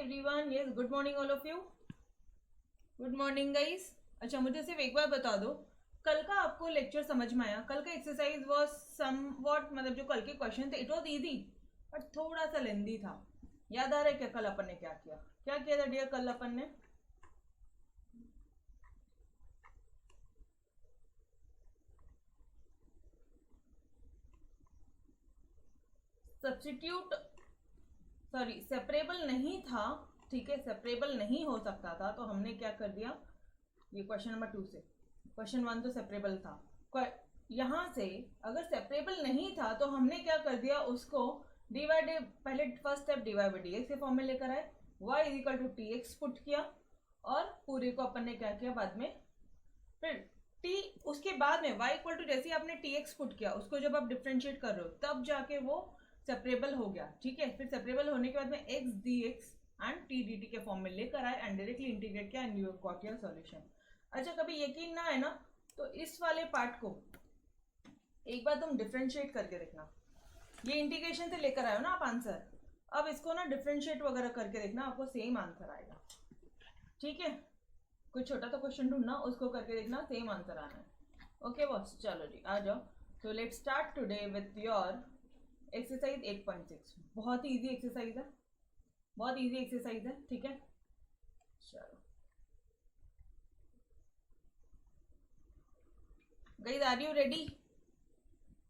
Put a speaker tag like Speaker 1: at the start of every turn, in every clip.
Speaker 1: Everyone, yes good morning all of you. Good morning guys. अच्छा, मुझे सिर्फ एक बार बता दो, कल का आपको लेक्चर समझ में आया? कल का एक्सरसाइज वाज समवॉट, मतलब जो कल के क्वेश्चन थे इट वाज इजी बट थोड़ा सा लेंदी था। याद आ रहा है क्या कल अपन ने क्या किया? क्या किया था डियर कल अपन ने? सब्स्टिट्यूट, सॉरी सेपरेबल नहीं था, ठीक है, सेपरेबल नहीं हो सकता था तो हमने क्या कर दिया, ये क्वेश्चन नंबर 2 से। क्वेश्चन 1 तो सेपरेबल था, यहां से अगर सेपरेबल नहीं था तो हमने क्या कर दिया, उसको डिवाइड, पहले first step divide by DX के फॉर्म में लेकर आए, y is equal to T X put किया और पूरे को अपन ने क्या किया बाद में, फिर t उसके बाद में y इक्वल टू जैसे आपने टी एक्स पुट किया उसको जब आप डिफ्रेंशिएट कर रहे हो तब जाके वो सेपरेबल हो गया, ठीक है। फिर सेपरेबल होने के बाद में x dx and t dt के फॉर्म में लेकर आए एंड डायरेक्टली इंटीग्रेट किया and you got your solution. अच्छा, कभी यकीन ना है ना तो इस वाले पार्ट को एक बार तुम डिफ्रेंशिएट करके देखना, ये इंटीग्रेशन से लेकर आए हो ना आप आंसर, अब इसको ना डिफ्रेंशिएट वगैरह करके देखना, आपको सेम आंसर आएगा, ठीक है। कोई छोटा सा क्वेश्चन ढूंढना, उसको करके देखना, सेम आंसर आना है। ओके बॉस, चलो जी आ जाओ। तो let's start today with your exercise 8.6। बहुत ही इजी एक्सरसाइज है, बहुत इजी एक्सरसाइज है, ठीक है। चलो guys, are you ready?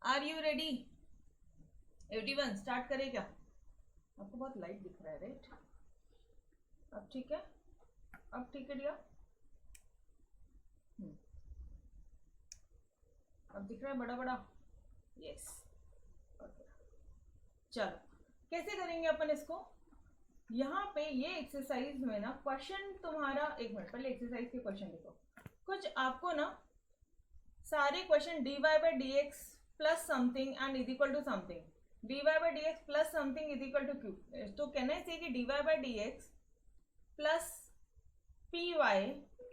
Speaker 1: Are you ready? Everyone start करें क्या? आपको बहुत लाइट दिख रहा है, राइट? अब ठीक है, अब ठीक है डियर, अब दिख रहा है बड़ा बड़ा, यस। ओके चलो, कैसे करेंगे अपन इसको? यहाँ पे ये एक्सरसाइज में ना क्वेश्चन तुम्हारा, एक मिनट पहले एक्सरसाइज के क्वेश्चन देखो। कुछ आपको ना सारे question dy by D x plus something and is equal to something, dy by D x plus something is equal to Q, तो कहना चाहिए कि dy by D x plus P Y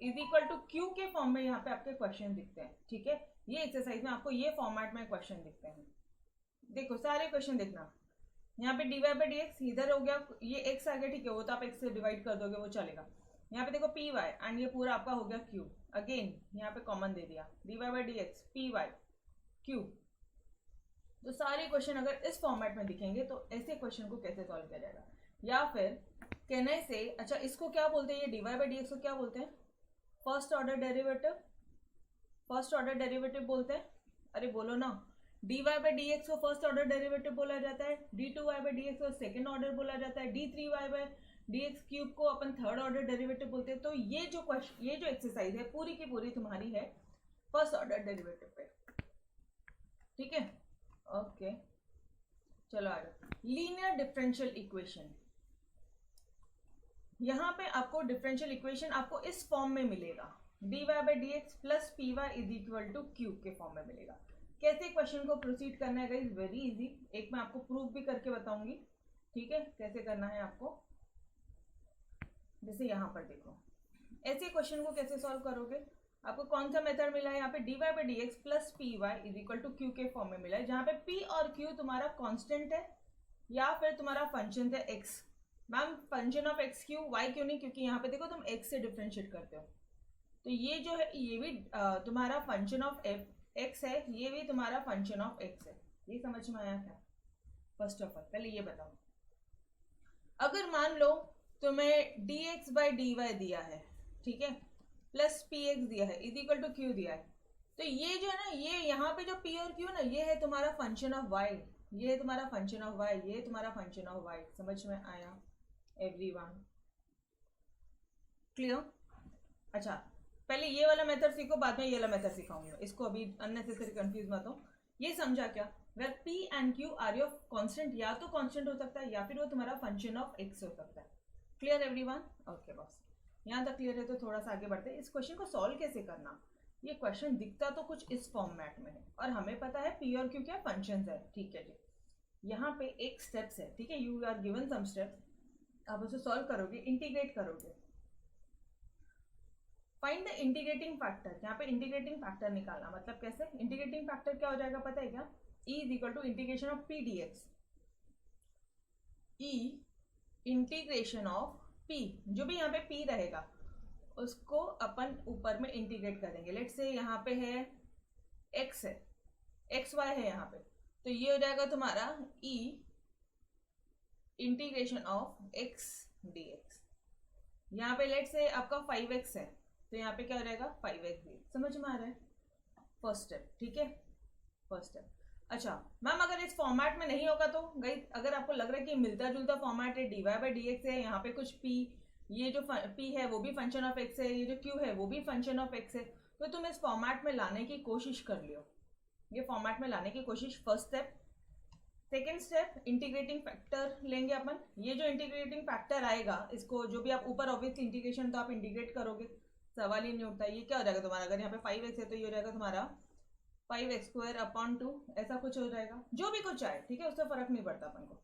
Speaker 1: is equal to Q के form में यहाँ पे आपके question दिखते हैं, ठीक है। ये एक्सरसाइज में आपको ये फॉर्मेट में क्वेश्चन दिखते हैं। देखो सारे क्वेश्चन देखना, यहाँ पे D Y by D X इधर हो गया, ये एक्स आ गया, ठीक है, वो तो आप एक्स से डिवाइड कर दोगे वो चलेगा। यहाँ पे देखो पी वाई एंड ये पूरा आपका हो गया क्यू, अगेन यहाँ पे कॉमन दे दिया, D Y by D x P Y Q. तो सारे क्वेश्चन अगर इस फॉर्मेट में दिखेंगे तो ऐसे क्वेश्चन को कैसे सॉल्व किया जाएगा? या फिर कहने से, अच्छा इसको क्या बोलते हैं, ये D Y by D X को क्या बोलते हैं? First order derivative, first order derivative बोलते हैं। अरे बोलो ना, D Y by D X को फर्स्ट ऑर्डर डेरिवेटिव बोला जाता है, D two Y by D X को सेकेंड ऑर्डर बोला जाता है, D three Y by D X cube को अपन थर्ड ऑर्डर डेरिवेटिव बोलते हैं। तो ये जो क्वेश्चन, ये जो एक्सरसाइज है पूरी की पूरी तुम्हारी है फर्स्ट ऑर्डर डेरिवेटिव पे, ठीक है। ओके चलो आ जाओ, लीनियर डिफरेंशियल इक्वेशन। यहाँ पे आपको डिफरेंशियल इक्वेशन आपको इस फॉर्म में मिलेगा, D Y by D x plus P Y is equal to Q के फॉर्म में मिलेगा। कैसे क्वेश्चन को प्रोसीड करना है गाइस? वेरी इजी, एक मैं आपको प्रूफ भी करके बताऊंगी, ठीक है, कैसे करना है आपको। जैसे यहाँ पर देखो, ऐसे क्वेश्चन को कैसे सॉल्व करोगे? आपको कौन सा मेथड मिला है? यहाँ पे D Y by D x plus P Y is equal to Q के फॉर्म में मिला है, जहाँ पे पी और क्यू तुम्हारा कॉन्स्टेंट है या फिर तुम्हारा फंक्शन है X. Ma'am function of X Q, Y क्यों नहीं? क्योंकि यहाँ पे देखो तुम एक्स से डिफ्रेंशिएट करते हो, तो ये जो है ये भी तुम्हारा फंक्शन ऑफ एक्स है, ये भी तुम्हारा फंक्शन ऑफ एक्स है। ये समझ में आया क्या? फर्स्ट ऑफ ऑल पहले ये बताओ, अगर मान लो तुम्हें D x by D Y दिया है, ठीक है, प्लस पी एक्स दिया है इज इक्वल टू क्यू दिया है, तो ये जो है ना, ये यहाँ पे जो पी और क्यू ना, ये है तुम्हारा फंक्शन ऑफ वाई, ये है तुम्हारा फंक्शन ऑफ वाई, ये तुम्हारा फंक्शन ऑफ वाई। समझ में आया एवरीवन? क्लियर? अच्छा पहले ये वाला मेथड सीखो, बाद में ये वाला मेथड सिखाऊंगी, इसको अभी अननेसेसरी कंफ्यूज मत हो। ये समझा क्या? Where P and Q are your constant, या तो कांस्टेंट हो सकता है या फिर वो तुम्हारा फंक्शन ऑफ एक्स हो सकता है। Clear everyone? ओके बस, यहाँ तक क्लियर है तो थोड़ा सा आगे बढ़ते हैं। इस क्वेश्चन को सॉल्व कैसे करना? ये क्वेश्चन दिखता तो कुछ इस फॉर्मेट में है और हमें पता है पी और क्यू क्या फंक्शंस है, ठीक है जी। यहाँ पे एक स्टेप्स है, ठीक है, you are given some steps, आप उसे सॉल्व करोगे, इंटीग्रेट करोगे, फाइंड द इंटीग्रेटिंग फैक्टर। यहाँ पे इंटीग्रेटिंग फैक्टर निकालना, मतलब कैसे? इंटीग्रेटिंग फैक्टर क्या हो जाएगा पता है क्या? E is equal to integration of P D X, E integration of p, जो भी यहाँ पे p रहेगा उसको अपन ऊपर में इंटीग्रेट करेंगे। लेट्स से यहाँ पे है x है, xy है यहाँ पे, तो ये हो जाएगा तुम्हारा e integration of x dx। यहाँ पे लेट्स से आपका 5x है, तो यहाँ पे क्या हो जाएगा 5x dx। समझ में आ रहा है? फर्स्ट स्टेप, ठीक है, फर्स्ट स्टेप। अच्छा मैम अगर इस फॉर्मेट में नहीं होगा तो गाइस, अगर आपको लग रहा है कि मिलता जुलता फॉर्मेट है, dy बाई डी एक्स है, यहाँ पे कुछ p, ये जो p है वो भी फंक्शन ऑफ x है, ये जो q है वो भी फंक्शन ऑफ x है, तो तुम इस फॉर्मेट में लाने की कोशिश कर लियो, ये फॉर्मेट में लाने की कोशिश, first step. Second step, integrating factor लेंगे अपन। ये जो इंटीग्रेटिंग फैक्टर आएगा, इसको जो भी आप ऊपर ऑब्वियसली इंटीग्रेशन तो आप इंटीग्रेट करोगे, सवाल ही नहीं उठता। ये क्या हो जाएगा तुम्हारा, अगर यहाँ पे 5x है तो ये हो जाएगा तुम्हारा 5x स्क्वायर अपॉन 2, ऐसा कुछ हो जाएगा, जो भी कुछ आए, ठीक है, उससे फर्क नहीं पड़ता अपन को,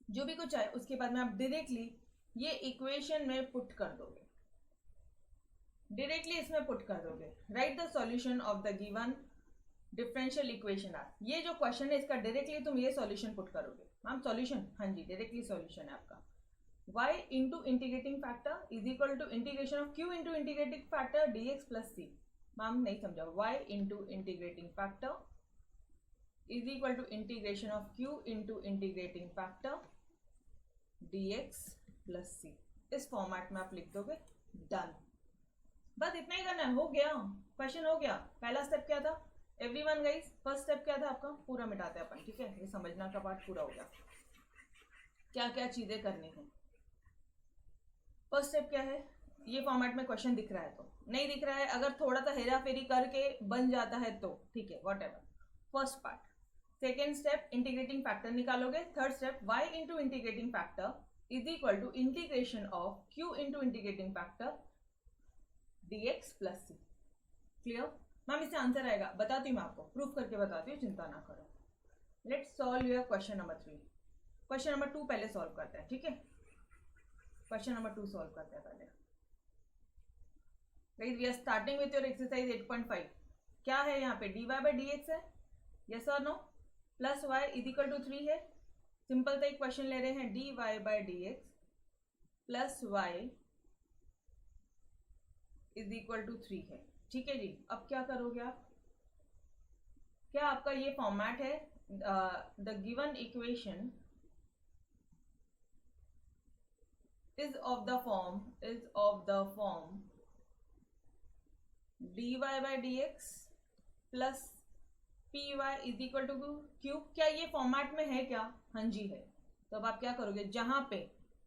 Speaker 1: जो भी कुछ आए। उसके बाद में आप डायरेक्टली ये इक्वेशन में पुट कर दोगे, डायरेक्टली इसमें पुट कर दोगे। Write the solution of the given differential equation are, ये जो क्वेश्चन है इसका डायरेक्टली तुम ये सॉल्यूशन पुट करोगे। मैम सॉल्यूशन, हाँ जी डायरेक्टली सॉल्यूशन है आपका y into integrating factor is equal to integration of q into integrating factor dx plus c। Ma'am नहीं समझा, y into integrating factor is equal to integration of q into integrating factor dx plus c। इस format में आप लिख दोगे, done. बस इतना ही करना है, हो गया, क्वेश्चन हो गया। पहला स्टेप क्या था एवरीवन गाइस, फर्स्ट स्टेप क्या था आपका, पूरा मिटाते हैं अपन, ठीक है, ये समझना का पार्ट पूरा हो गया, क्या क्या चीजें करनी है। फर्स्ट स्टेप क्या है, ये फॉर्मेट में क्वेश्चन दिख रहा है तो, नहीं दिख रहा है, अगर थोड़ा सा हेरा फेरी करके बन जाता है तो ठीक है, whatever, first part. Second step, integrating factor निकालोगे। Third step, y into integrating factor is equal to integration of q into integrating factor dx plus c। Clear ma'am? इससे आंसर आएगा, बताती हूँ मैं आपको, प्रूफ करके बताती हूँ, चिंता ना करो। Let's solve your question number 3। Question number 2 पहले सॉल्व करते हैं, ठीक है, क्वेश्चन नंबर 2 सॉल्व करते हैं पहले। Guys we are starting with your exercise 8.5। क्या है यहाँ पे, dy बाई डी एक्स है, यस और no, plus y is equal to 3 है। सिंपल सा एक क्वेश्चन ले रहे हैं, dy by D x plus y is equal to 3 है, ठीक है जी। अब क्या करोगे आप, क्या आपका ये फॉर्मेट है, the given equation is of the form dy by dx plus py is equal to q। क्या ये फॉर्मेट में है क्या? हाँ जी है। तो अब आप क्या करोगे, जहां पे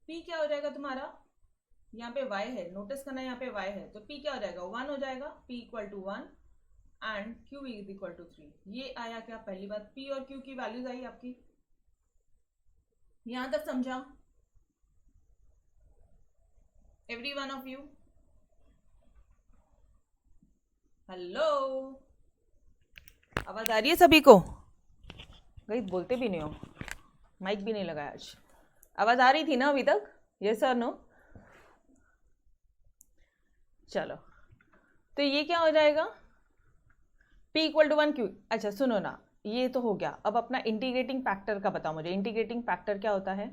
Speaker 1: p क्या हो जाएगा तुम्हारा, यहाँ पे y है, नोटिस करना यहाँ पे y है, तो p क्या हो जाएगा 1 हो जाएगा, p equal to 1 and q is equal to 3। ये आया क्या, पहली बात p और q की वैल्यूज आई आपकी, यहां तक समझा every one of you? Hello, आवाज आ रही है सभी को? गई बोलते भी नहीं हो, माइक भी नहीं लगाया आज। आवाज आ रही थी ना अभी तक, यस और नो? चलो, तो ये क्या हो जाएगा, p इक्वल टू 1 q। अच्छा सुनो ना, ये तो हो गया। अब अपना इंटीग्रेटिंग फैक्टर का बताओ मुझे, इंटीग्रेटिंग फैक्टर क्या होता है?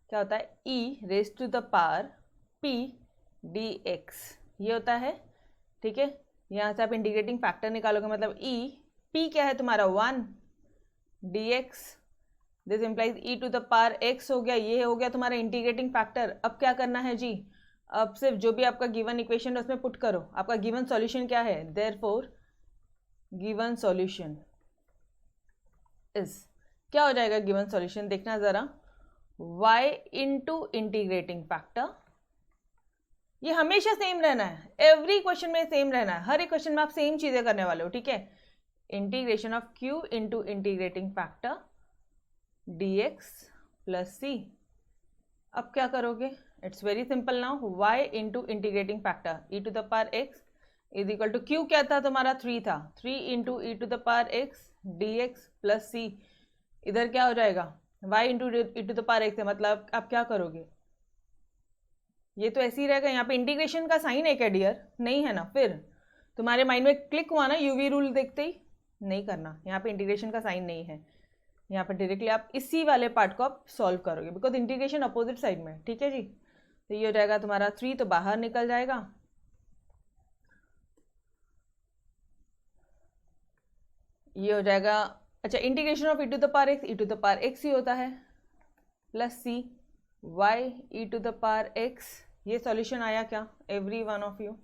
Speaker 1: क्या होता है, e raise to the power p dx, ये होता है, ठीक है। यहाँ से आप इंटीग्रेटिंग फैक्टर निकालोगे, मतलब e, p क्या है तुम्हारा 1 dx, this implies e to the power x हो गया, ये हो गया तुम्हारा इंटीग्रेटिंग फैक्टर। अब क्या करना है जी, अब सिर्फ जो भी आपका गिवन इक्वेशन है उसमें पुट करो। आपका गिवन सॉल्यूशन क्या है, देयरफॉर गिवन सॉल्यूशन इज, क्या हो जाएगा गिवन सॉल्यूशन, देखना जरा, y इंटू इंटीग्रेटिंग फैक्टर, ये हमेशा सेम रहना है, एवरी क्वेश्चन में सेम रहना है, हर एक क्वेश्चन में आप सेम चीजें करने वाले हो, ठीक है। Integration of q into integrating factor dx plus c। अब क्या करोगे, it's very simple now, y into integrating factor e to the power x is equal to, q क्या था तुम्हारा 3 था, 3 into e to the power x dx plus c। इधर क्या हो जाएगा, y into E to the power x है, मतलब आप क्या करोगे, ये तो ऐसे ही रहेगा। यहाँ पे इंटीग्रेशन का साइन है क्या डियर, नहीं है ना, फिर तुम्हारे माइंड में क्लिक हुआ ना यूवी रूल देखते ही, नहीं करना, यहाँ पे इंटीग्रेशन का साइन नहीं है, यहाँ पर डायरेक्टली आप इसी वाले पार्ट को आप सॉल्व करोगे, बिकॉज इंटीग्रेशन अपोजिट साइड में, ठीक है जी। तो ये हो जाएगा तुम्हारा 3 तो बाहर निकल जाएगा, ये हो जाएगा। अच्छा, integration of e to the power x ही होता है, plus C y e to the power x. ये सॉल्यूशन आया क्या एवरी वन ऑफ यू?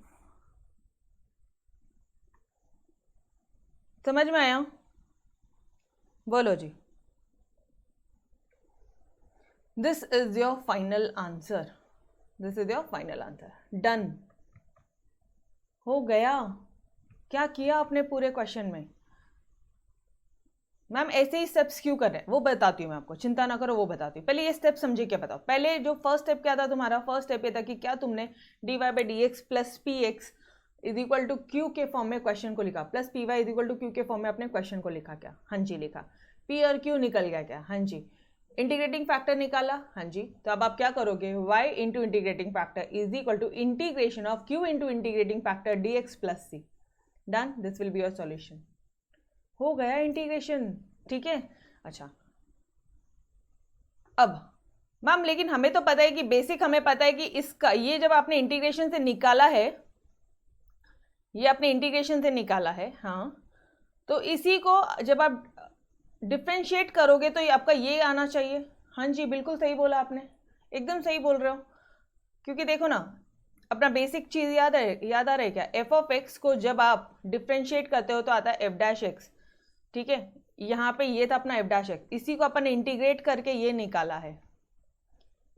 Speaker 1: समझ में आया? बोलो जी। This is your final answer, this is your final answer. Done हो गया। क्या किया आपने पूरे क्वेश्चन में? मैम ऐसे ही स्टेप्स क्यों कर रहे हैं वो बताती हूँ मैं आपको, चिंता ना करो, वो बताती हूँ। पहले ये स्टेप समझे, क्या बताओ। पहले जो फर्स्ट स्टेप क्या था तुम्हारा? फर्स्ट स्टेप ये था कि क्या तुमने dy by D x plus P x is equal to Q के फॉर्म में क्वेश्चन को लिखा, plus P Y is equal to Q के फॉर्म में अपने क्वेश्चन को लिखा क्या? हाँ जी लिखा। पी और क्यू निकल गया क्या? हाँ जी। इंटीग्रेटिंग फैक्टर निकाला, हाँ जी। तो अब आप क्या करोगे? y into integrating factor is equal to integration of q into integrating factor dx plus c। Done, this will be your solution. हो गया इंटीग्रेशन, ठीक है। अच्छा अब मैम लेकिन हमें तो पता है कि बेसिक हमें पता है कि इसका ये जब आपने इंटीग्रेशन से निकाला है, ये आपने इंटीग्रेशन से निकाला है, हाँ, तो इसी को जब आप डिफ्रेंशिएट करोगे तो ये आपका ये आना चाहिए। हाँ जी बिल्कुल सही बोला आपने, एकदम सही बोल रहे हो। क्योंकि देखो ना, अपना बेसिक चीज याद आ रहा है क्या? एफ ऑफ एक्स को जब आप डिफ्रेंशिएट करते हो तो आता है एफ डैश एक्स, ठीक है। यहाँ पे ये था अपना एफ डैश एक्स, इसी को अपन इंटीग्रेट करके ये निकाला है,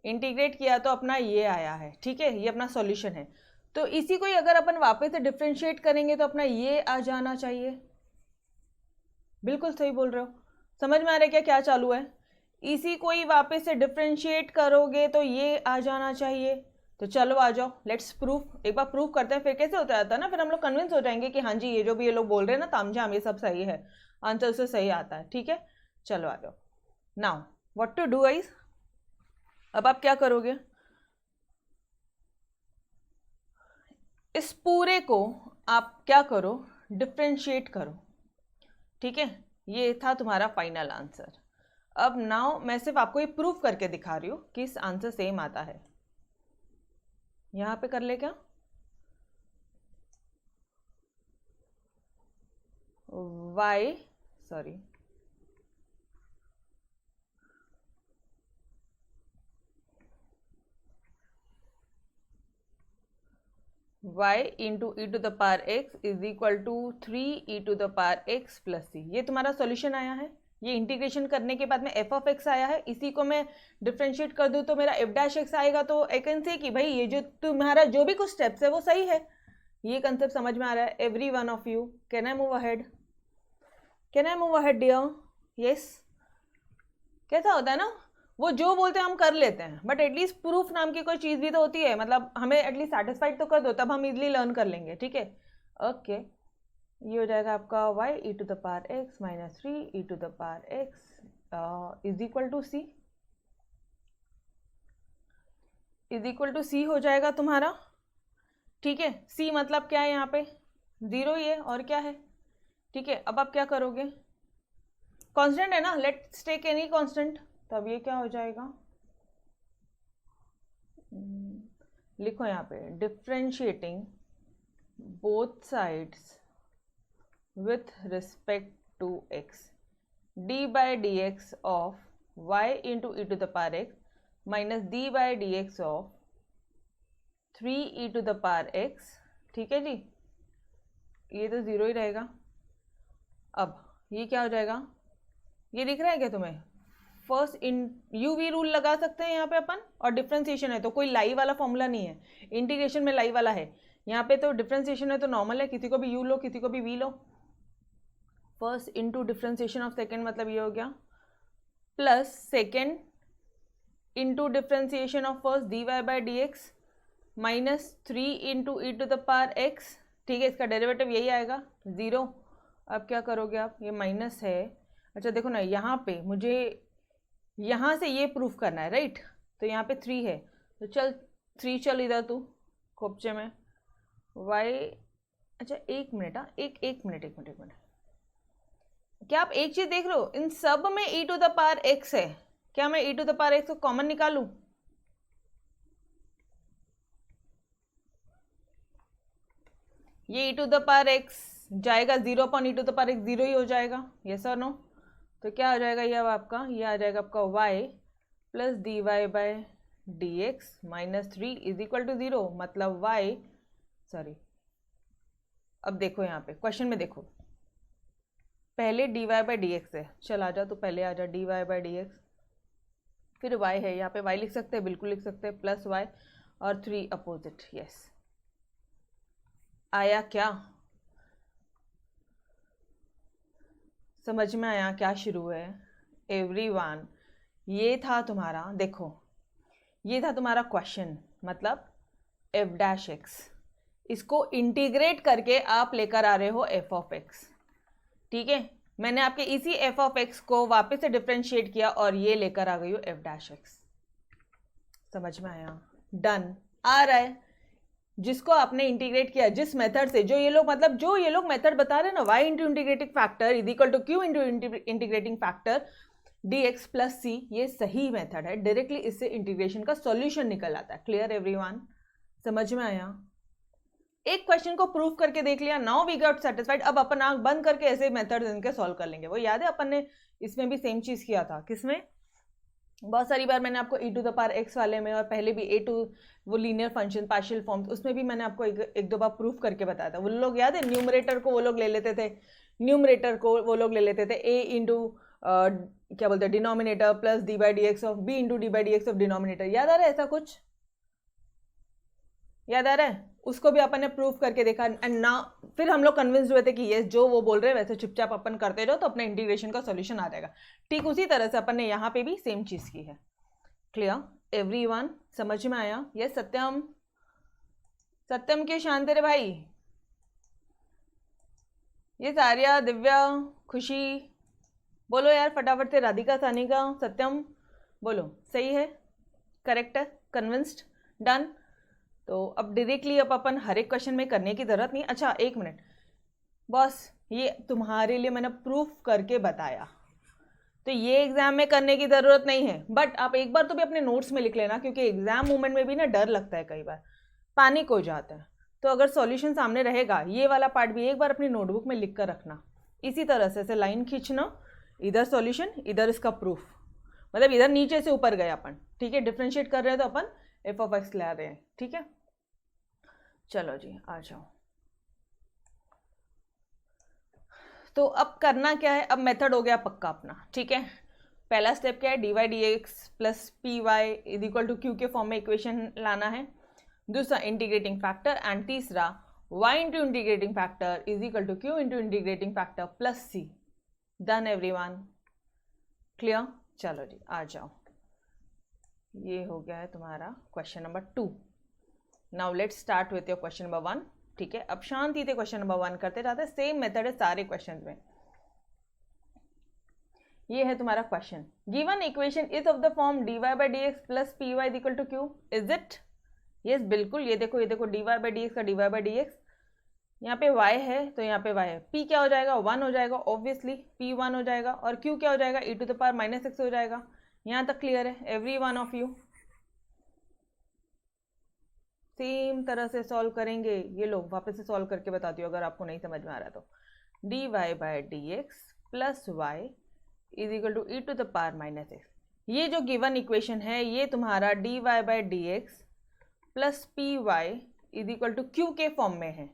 Speaker 1: इंटीग्रेट किया तो अपना ये आया है, ठीक है। ये अपना सॉल्यूशन है। तो इसी को ही अगर अपन वापस से डिफ्रेंशिएट करेंगे तो अपना ये आ जाना चाहिए। बिल्कुल सही बोल रहे हो। समझ में आ रहा है क्या क्या चालू है? इसी को ही वापस से डिफ्रेंशिएट करोगे तो ये आ जाना चाहिए। तो चलो आ जाओ, लेट्स प्रूफ। एक बार प्रूफ करते हैं, फिर कैसे होता रहता है ना, फिर हम लोग कन्विंस हो जाएंगे कि हाँ जी ये जो भी ये लोग बोल रहे हैं ना तामझाम, ये सब सही है, आंसर उससे सही आता है, ठीक है। चलो आ जाओ। Now what to do guys? अब आप क्या करोगे? इस पूरे को आप क्या करो? डिफ्रेंशिएट करो, ठीक है। ये था तुम्हारा फाइनल आंसर। अब नाउ मैं सिर्फ आपको ये प्रूफ करके दिखा रही हूँ कि इस आंसर सेम आता है। यहां पे कर ले क्या? y sorry y into E to the power x is equal to 3 e to the power x plus सी। ये तुम्हारा सॉल्यूशन आया है। ये इंटीग्रेशन करने के बाद में एफ ऑफ एक्स आया है, इसी को मैं डिफ्रेंशिएट कर दूं तो मेरा एफ डैश एक्स आएगा। तो आई कैन से कि भाई ये जो तुम्हारा जो भी कुछ स्टेप्स है वो सही है। ये कंसेप्ट समझ में आ रहा है every one of you? Can I move ahead? Can I move ahead dear? Yes. कैसा होता है ना, वो जो बोलते हैं हम कर लेते हैं, बट एटलीस्ट प्रूफ नाम की कोई चीज़ भी तो होती है, मतलब हमें एटलीस्ट सेटिस्फाइड तो कर दो, तब हम इजीली लर्न कर लेंगे, ठीक है। ओके, ये हो जाएगा आपका y e to the power x minus 3 e to the power x is equal to सी, इज इक्वल टू सी हो जाएगा तुम्हारा, ठीक है। c मतलब क्या है यहाँ पे? 0 ही है, और क्या है, ठीक है। अब आप क्या करोगे? कांस्टेंट है ना, लेट्स टेक एनी कांस्टेंट। तब ये क्या हो जाएगा? लिखो यहाँ पे differentiating both sides with respect to x d by dx of y into e to the power x minus d by dx of 3 e to the power x, ठीक है जी। ये तो 0 ही रहेगा। अब ये क्या हो जाएगा? ये दिख रहा है क्या तुम्हें? फर्स्ट इन यूवी रूल लगा सकते हैं यहाँ पे अपन, और डिफ्रेंसिएशन है तो कोई लाई वाला फॉर्मूला नहीं है, इंटीग्रेशन में लाई वाला है। यहाँ पे तो डिफ्रेंसिएशन है तो नॉर्मल है, किसी को भी यू लो किसी को भी वी लो। First into differentiation of second मतलब ये हो गया, plus second into differentiation of first d Y by D x minus 3 into E to the power x, ठीक है। इसका डेरिवेटिव यही आएगा 0। अब क्या करोगे आप? ये माइनस है। अच्छा देखो ना, यहाँ पे मुझे यहाँ से ये प्रूफ करना है, राइट। तो यहाँ पे 3 है, तो चल 3 चल इधर तू खोपचे में y। अच्छा एक मिनट, हाँ एक मिनट क्या आप एक चीज देख रहे हो, इन सब में e to the power x है, क्या मैं e to the power x को कॉमन निकालूं? ये e to the power x जाएगा 0 upon e to the power x 0 ही हो जाएगा, यस और नो? तो क्या हो जाएगा ये अब आपका, ये आ जाएगा आपका y plus d y by d x minus 3 is equal to 0, मतलब y, सॉरी अब देखो यहाँ पे क्वेश्चन में देखो, पहले d Y by D x है, चल आ जा, तो पहले आ जा d Y by D x, फिर y है, यहाँ पे y लिख सकते हैं, बिल्कुल लिख सकते हैं, प्लस y और 3 अपोजिट, यस। आया क्या समझ में, आया क्या शुरू है एवरीवन? ये था तुम्हारा, देखो ये था तुम्हारा क्वेश्चन, मतलब f डैश x, इसको इंटीग्रेट करके आप लेकर आ रहे हो f ऑफ x, ठीक है? मैंने आपके इसी f ऑफ x को वापस से डिफ्रेंशिएट किया और ये लेकर आ गई हो f डैश x। समझ में आया? डन। आ रहा है जिसको आपने इंटीग्रेट किया जिस मेथड से, जो ये लोग मतलब जो ये लोग मेथड बता रहे हैं ना, y into integrating factor is equal to q into integrating factor dx plus c, ये सही मेथड है, डायरेक्टली इससे इंटीग्रेशन का सॉल्यूशन निकल आता है। Clear everyone? समझ में आया? एक क्वेश्चन को प्रूव करके देख लिया, नाउ वी गॉट सेटिस्फाइड। अब अपन आंख बंद करके ऐसे मेथड इनके सॉल्व कर लेंगे। वो याद है अपन ने इसमें भी सेम चीज किया था, किसमें? बहुत सारी बार मैंने आपको e to the power x वाले में, और पहले भी a टू वो लीनियर फंक्शन पार्शियल फॉर्म, उसमें भी मैंने आपको एक दो बार प्रूफ करके बताया था। वो लोग याद है, न्यूमरेटर को वो लोग ले लेते थे, न्यूमरेटर को वो लोग ले लेते थे a इंटू क्या बोलते हैं denominator plus D by D x of b into D by D x of denominator. याद आ रहा है ऐसा कुछ? याद आ रहा है? उसको भी अपन ने प्रूफ करके देखा, एंड ना फिर हम लोग कन्विंस्ड हुए थे कि ये जो वो बोल रहे हैं वैसे चुपचाप अपन करते जाओ तो अपने इंटीग्रेशन का सॉल्यूशन आ जाएगा। ठीक उसी तरह से अपन ने यहाँ पे भी सेम चीज की है। Clear everyone? समझ में आया? यस सत्यम? सत्यम क्यों शांत रे भाई? ये सारिया, दिव्या, खुशी, बोलो यार फटाफट से। राधिका, सानिका, सत्यम, बोलो सही है, करेक्ट है, कन्विंस्ड, डन। तो अब डायरेक्टली अब अपन हर एक क्वेश्चन में करने की जरूरत नहीं। अच्छा एक मिनट बॉस, ये तुम्हारे लिए मैंने प्रूफ करके बताया, तो ये एग्जाम में करने की जरूरत नहीं है, बट आप एक बार तो भी अपने नोट्स में लिख लेना, क्योंकि एग्जाम मोमेंट में भी ना डर लगता है, कई बार पैनिक हो जाता है। तो अगर सॉल्यूशन सामने रहेगा, ये वाला पार्ट भी एक बार अपनी नोटबुक में लिख कर रखना। इसी तरह से ऐसे लाइन खींचना, इधर सॉल्यूशन इधर इसका प्रूफ, मतलब इधर नीचे से ऊपर गए अपन, ठीक है? डिफ्रेंशिएट कर रहे हैं तो अपन एफ ऑफ एक्स ला रहे हैं, ठीक है? चलो जी आ जाओ। तो अब करना क्या है, अब मेथड हो गया पक्का अपना, ठीक है? पहला स्टेप क्या है, d y d x plus P Y is equal to Q के फॉर्म में इक्वेशन लाना है। दूसरा इंटीग्रेटिंग फैक्टर, एंड तीसरा y into integrating factor is equal to q into integrating factor plus c. Done everyone? Clear? चलो जी आ जाओ। ये हो गया है तुम्हारा question number 2। Now let's start with your question number 1, ठीक है? अब शांति से क्वेश्चन नंबर 1 करते जाते हैं, सेम मेथड है सारे क्वेश्चन में। ये है तुम्हारा question, given equation is of the form dy by D x plus P y equal to q, is it? Yes बिल्कुल। ये देखो dy बाई डी एक्स का dy बाई डी एक्स, यहाँ पे y है तो यहाँ पे y है, p क्या हो जाएगा? 1 हो जाएगा, ऑब्वियसली p 1 हो जाएगा, और q क्या हो जाएगा? e to the power minus x हो जाएगा। यहाँ तक क्लियर है every one of you? Same तरह से सॉल्व करेंगे। ये लोग वापस से सॉल्व करके बताती हूँ अगर आपको नहीं समझ में आ रहा तो। dy by D x plus y is equal to e to the power minus x. ये जो गिवन इक्वेशन है ये तुम्हारा dy by D x plus P Y is equal to Q के फॉर्म में है,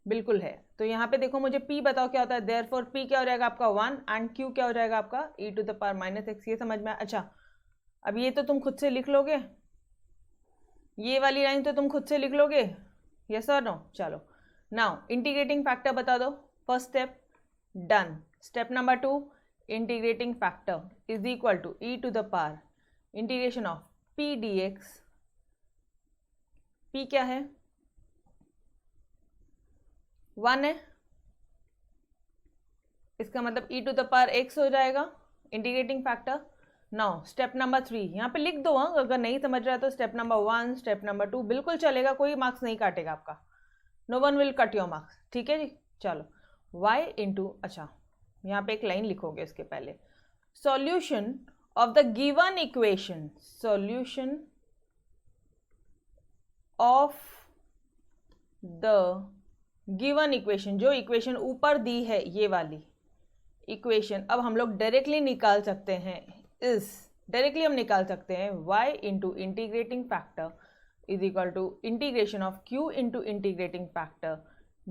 Speaker 1: बिल्कुल है। तो यहाँ पे देखो मुझे p बताओ क्या होता है, देयरफॉर p क्या हो जाएगा आपका 1 एंड q क्या हो जाएगा आपका e to the power minus x. ये समझ में? अच्छा अब ये तो तुम खुद से लिख लोगे, ये वाली लाइन तो तुम खुद से लिख लोगे, यस और नो? चलो नाउ इंटीग्रेटिंग फैक्टर बता दो। First step done. Step number 2, integrating factor is equal to e to the power integration of p dx। p क्या है? 1 है, इसका मतलब e to the power x हो जाएगा integrating factor. Now step number 3 यहाँ पे लिख दो, अगर नहीं समझ रहा है तो स्टेप नंबर 1 स्टेप नंबर 2 बिल्कुल चलेगा, कोई मार्क्स नहीं काटेगा आपका, no one will cut your marks, ठीक है जी? चलो y इंटू, अच्छा यहाँ पे एक लाइन लिखोगे उसके पहले, solution of the given equation, solution of the given equation, जो इक्वेशन ऊपर दी है ये वाली इक्वेशन, अब हम लोग डायरेक्टली निकाल सकते हैं, डायरेक्टली हम निकाल सकते हैं y into integrating factor is equal to integration of q into integrating factor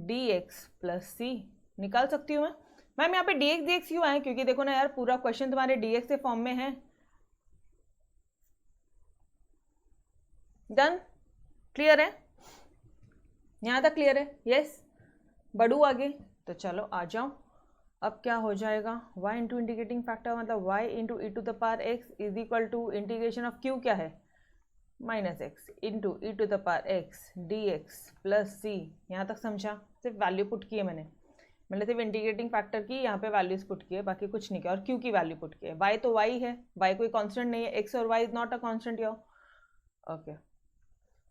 Speaker 1: dx plus c। निकाल सकती हूँ मैं। मैम यहाँ पे dx क्यों आए, क्योंकि देखो ना यार पूरा क्वेश्चन तुम्हारे dx के फॉर्म में है। डन, क्लियर है, यहाँ तक क्लियर है? यस, बढ़ू आगे, तो चलो आ जाओ। अब क्या हो जाएगा, y इंटू इंटीग्रेटिंग फैक्टर मतलब y into E to the power x is equal to integration of q क्या है, minus x into E to the power x dx plus c। यहाँ तक समझा? सिर्फ वैल्यू पुट की है मैंने सिर्फ इंटीग्रेटिंग फैक्टर की यहाँ पे वैल्यूज पुट की है, बाकी कुछ नहीं किया, और q की वैल्यू पुट की है। y तो y है, y कोई कांस्टेंट नहीं है, x और y is not a constant yo. Okay,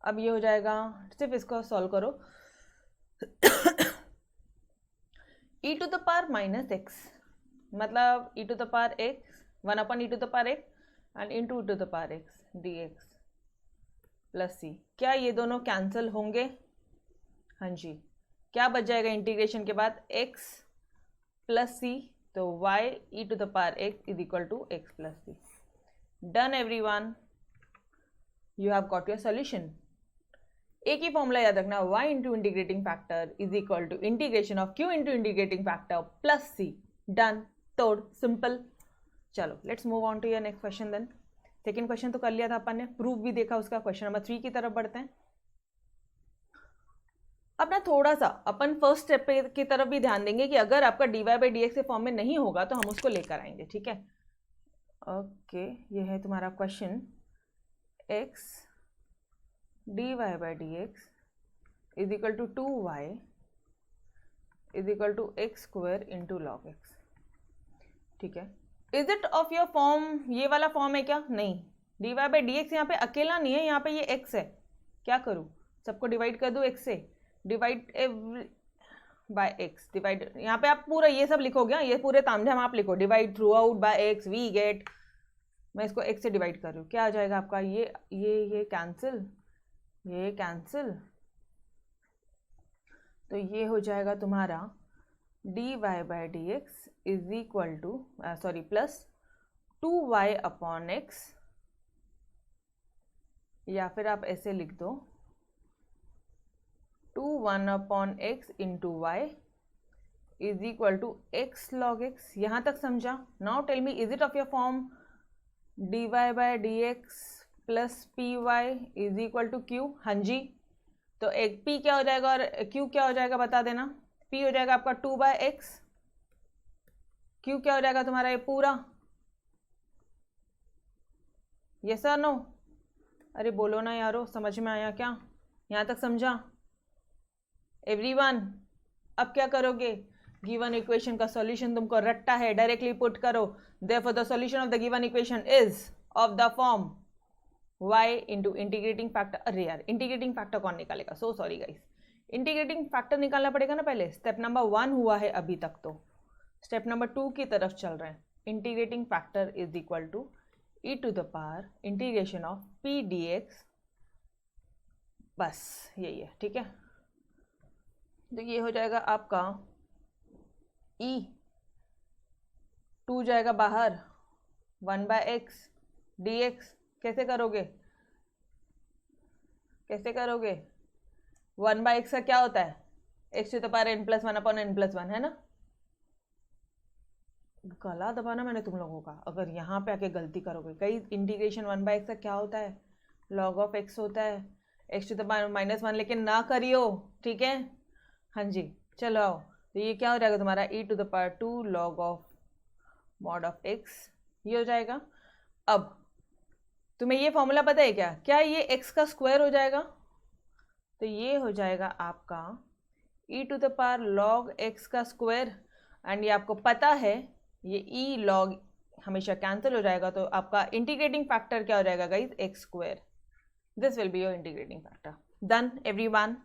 Speaker 1: अब ये हो जाएगा, सिर्फ इसको सॉल्व करो, e to the power minus x मतलब e to the power x 1 upon e to the power x and into to the power x dx plus c। क्या ये दोनों कैंसिल होंगे? हाँ जी। क्या बच जाएगा इंटीग्रेशन के बाद, x प्लस c, तो y e to the power x is equal to x plus c। Done everyone, you have got your solution. एक ही फॉर्मूला याद रखना, y into integrating factor is equal to integration of q into integrating factor plus c। Done, तोड़, simple. चलो let's move on to your next question then. Second question तो कर लिया था अपन ने, प्रूफ भी देखा उसका। क्वेश्चन नंबर 3 की तरफ बढ़ते हैं। अब ना थोड़ा सा अपन फर्स्ट स्टेप की तरफ भी ध्यान देंगे कि अगर आपका dy बाई डी एक्स के फॉर्म में नहीं होगा तो हम उसको लेकर आएंगे, ठीक है? ओके, ये है तुम्हारा question, x dy by dx is equal to 2y is equal to x square into log x, ठीक है? Is it of your form, ये वाला फॉर्म है क्या? नहीं, dy by dx यहाँ पे अकेला नहीं है, यहाँ पे ये x है। क्या करूँ, सबको डिवाइड कर दूँ x से, डिवाइड बाय x, डिवाइड, यहाँ पे आप पूरा ये सब लिखोगे, ये पूरे तामझाम आप लिखो, divide throughout by x we get, मैं इसको x से डिवाइड कर रही हूँ। क्या आ जाएगा आपका, ये कैंसिल, ये कैंसिल, तो ये हो जाएगा तुम्हारा dy by D x is equal to sorry plus 2y upon x, या फिर आप ऐसे लिख दो 2 upon x into y is equal to x log x। यहाँ तक समझा? Now tell me, is it of your form dy by D x plus P Y is equal to q? हाँ जी, तो एक p क्या हो जाएगा और q क्या हो जाएगा बता देना। p हो जाएगा आपका 2 बाय एक्स, q क्या हो जाएगा तुम्हारा ये पूरा, यस और नो? अरे बोलो ना यारो, समझ में आया क्या? यहाँ तक समझा एवरीवन? अब क्या करोगे, गिवन इक्वेशन का सॉल्यूशन तुमको रट्टा है, डायरेक्टली पुट करो। Therefore the solution of the given equation is of the form y into integrating factor. अरे यार इंटीग्रेटिंग फैक्टर कौन निकालेगा, so sorry guys, integrating factor निकालना पड़ेगा ना पहले। स्टेप नंबर 1 हुआ है अभी तक, तो स्टेप नंबर 2 की तरफ चल रहे हैं। Integrating factor is equal to e to the power integration of P D x, बस यही है, ठीक है? तो ये हो जाएगा आपका e, 2 जाएगा बाहर, 1 बाय एक्स डी एक्स। कैसे करोगे, कैसे करोगे? 1 बाय एक्स का क्या होता है, x to the power n plus 1 upon n plus 1, है ना? गला दबाना मैंने तुम लोगों का, अगर यहाँ पे आके गलती करोगे। कई इंटीग्रेशन 1 बाय एक्स का क्या होता है, लॉग ऑफ एक्स होता है, x to the power minus 1, लेकिन ना करियो, ठीक है? हाँ जी, चलो आओ, तो ये क्या हो जाएगा तुम्हारा e to the power 2 log of mod of x, ये हो जाएगा। अब तुम्हें ये फॉर्मूला पता है क्या, क्या ये x का स्क्वायर हो जाएगा? तो ये हो जाएगा आपका e to the power log x का स्क्वायर, एंड ये आपको पता है ये e लॉग हमेशा कैंसिल हो जाएगा, तो आपका इंटीग्रेटिंग फैक्टर क्या हो जाएगा guys, x square. This will be your integrating factor. Done everyone,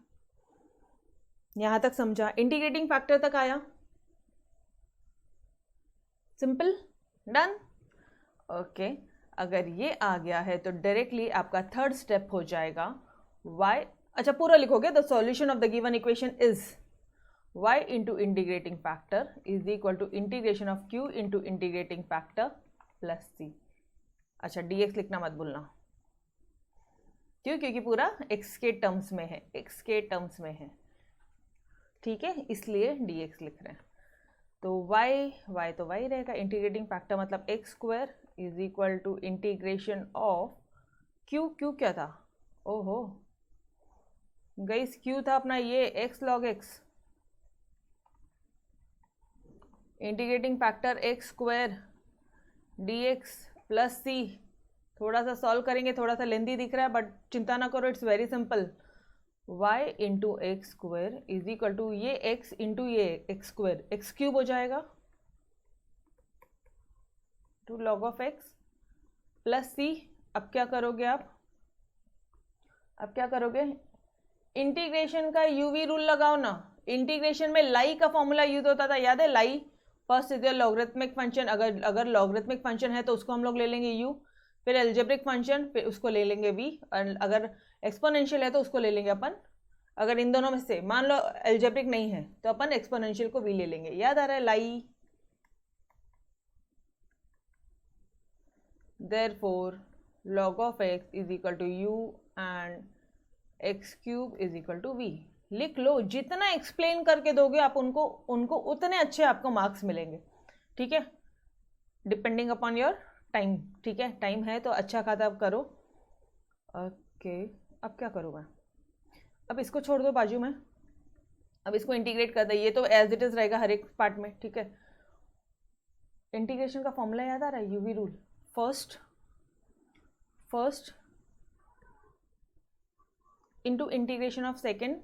Speaker 1: यहाँ तक समझा? इंटीग्रेटिंग फैक्टर तक आया? Simple, done. ओके, अगर ये आ गया है तो डायरेक्टली आपका थर्ड स्टेप हो जाएगा y, अच्छा पूरा लिखोगे, the solution of the given equation is y into integrating factor is equal to integration of q into integrating factor plus c। अच्छा dx लिखना मत भूलना, क्यों? क्योंकि पूरा x के टर्म्स में है, x के टर्म्स में है, ठीक है, इसलिए dx लिख रहे हैं। तो y तो y रहेगा, इंटीग्रेटिंग फैक्टर मतलब x square is equal to integration of q क्या था? ओहो गाइस, q था अपना ये x log x, integrating factor x square dx plus c। थोड़ा सा सॉल्व करेंगे, थोड़ा सा लेंदी दिख रहा है बट चिंता ना करो, it's very simple. y into x square is equal to ये x इंटू ये एक्स स्क्वायर, एक्स क्यूब हो जाएगा two log of x plus c। अब क्या करोगे आप? अब क्या करोगे? इंटीग्रेशन का यूवी रूल लगाओ ना। इंटीग्रेशन में लाई का फॉर्मूला यूज होता था, याद है? लाई फर्स्ट इज लॉगरिथमिक फंक्शन, अगर लॉगरिथमिक फंक्शन है तो उसको हम लोग ले लेंगे u, फिर एल्जेब्रिक फंक्शन, फिर उसको ले लेंगे v, और अगर एक्सपोनेंशियल है तो उसको ले लेंगे अपन। अगर इन दोनों में से मान लो एल्जेब्रिक नहीं है तो अपन एक्सपोनेंशियल को v ले लेंगे। याद आ रहा है? लाई। Therefore log of x is equal to u and x cube is equal to v। लिख लो, जितना एक्सप्लेन करके दोगे आप उनको उतने अच्छे आपको मार्क्स मिलेंगे, ठीक है, डिपेंडिंग अपॉन योर टाइम, ठीक है। टाइम है तो अच्छा खासा आप करो। ओके, अब क्या करूँ मैं? अब इसको छोड़ दो बाजू में, अब इसको इंटीग्रेट कर दो, ये तो एज इट इज रहेगा हर एक पार्ट में, ठीक है। इंटीग्रेशन का फॉर्मूला याद आ रहा है? UV rule, first into integration of second,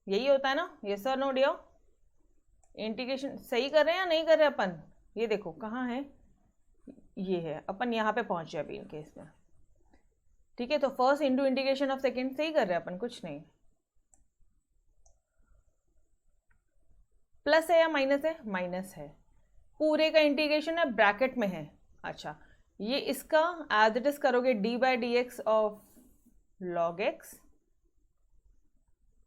Speaker 1: यही होता है ना? यस और नो डियर? इंटीग्रेशन सही कर रहे हैं या नहीं कर रहे अपन? ये देखो कहाँ है, ये है, अपन यहाँ पे पहुंचे अभी इन केस में, ठीक है। तो first into integration of second सही कर रहे हैं अपन, कुछ नहीं। प्लस है या माइनस है? माइनस है। पूरे का इंटीग्रेशन है, ब्रैकेट में है। अच्छा, ये इसका एज इट इज करोगे D by D x of log x,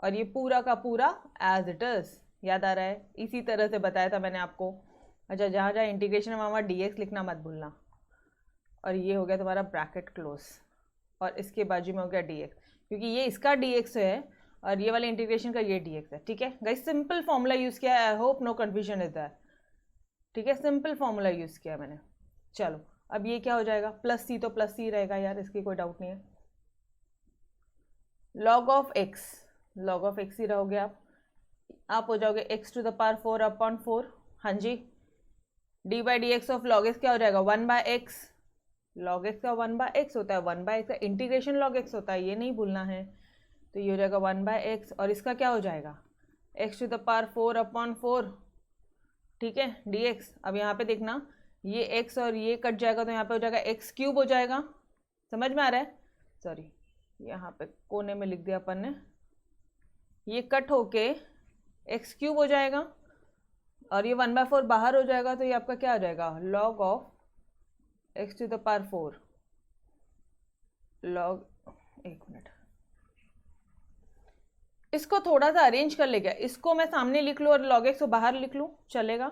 Speaker 1: और ये पूरा का पूरा एज इट इज। याद आ रहा है? इसी तरह से बताया था मैंने आपको। अच्छा, जहाँ जहाँ इंटीग्रेशन है वहाँ डी एक्स लिखना मत भूलना। और ये हो गया तुम्हारा ब्रैकेट क्लोज, और इसके बाजू में हो गया डी एक्स, क्योंकि ये इसका डी एक्स है और ये वाले इंटीग्रेशन का ये डी एक्स है, ठीक है। गाइस सिंपल फॉर्मूला यूज़ किया है, I hope no confusion is that, ठीक है। सिंपल फॉर्मूला यूज़ किया मैंने। चलो, अब ये क्या हो जाएगा? प्लस सी तो प्लस सी रहेगा यार, इसकी कोई डाउट नहीं है। लॉग ऑफ एक्स ही रहोगे आप हो जाओगे x to the power 4 upon 4। हाँ जी, d by D x of log x क्या हो जाएगा? 1 बाय एक्स। लॉग एक्स का 1 बाय एक्स होता है, 1 बाय एक्स का इंटीग्रेशन लॉग एक्स होता है, ये नहीं भूलना है। तो ये हो जाएगा 1 बाय एक्स, और इसका क्या हो जाएगा? X to the power 4 upon 4, ठीक है, डी एक्स। अब यहाँ पे देखना, ये एक्स और ये कट जाएगा तो यहाँ पे हो जाएगा एक्स क्यूब हो जाएगा। समझ में आ रहा है? सॉरी, यहाँ पे कोने में लिख दिया अपन ने। ये कट होके एक्स क्यूब हो जाएगा और ये 1 बाय 4 बाहर हो जाएगा, तो ये आपका क्या हो जाएगा? Log of x to the power 4 log, एक मिनट, इसको थोड़ा सा अरेंज कर लेगा। इसको मैं सामने लिख लूँ और लॉग एक्स को बाहर लिख लूँ, चलेगा?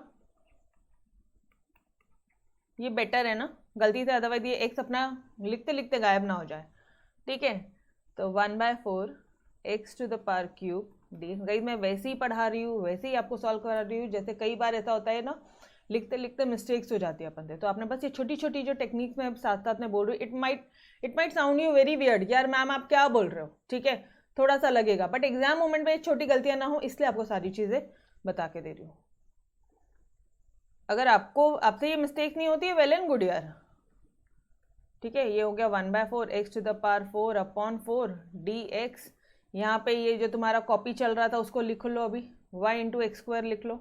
Speaker 1: ये बेटर है ना, गलती से अदरवाइज ये एक्स अपना लिखते लिखते गायब ना हो जाए, ठीक है। तो 1 by 4 x to the power cube d. गई मैं वैसे ही पढ़ा रही हूँ, वैसे ही आपको सॉल्व करा रही हूँ। जैसे कई बार ऐसा होता है ना, लिखते लिखते मिस्टेक्स हो जाती है अपन से, तो आपने बस ये छोटी छोटी जो टेक्निक्स में साथ साथ में बोल रही हूँ, it might sound you very weird, यार मैम आप क्या बोल रहे हो, ठीक है, थोड़ा सा लगेगा, बट एग्जाम मोमेंट में छोटी गलतियां ना हो, इसलिए आपको सारी चीज़ें बता के दे रही हूँ। अगर आपसे ये मिस्टेक नहीं होती है, वेल एंड गुड यार, ठीक है। ये हो गया 1 by 4 x to the power 4 upon 4 d x. यहाँ पे ये जो तुम्हारा कॉपी चल रहा था उसको लिख लो अभी, y इंटू एक्स स्क्वायर लिख लो,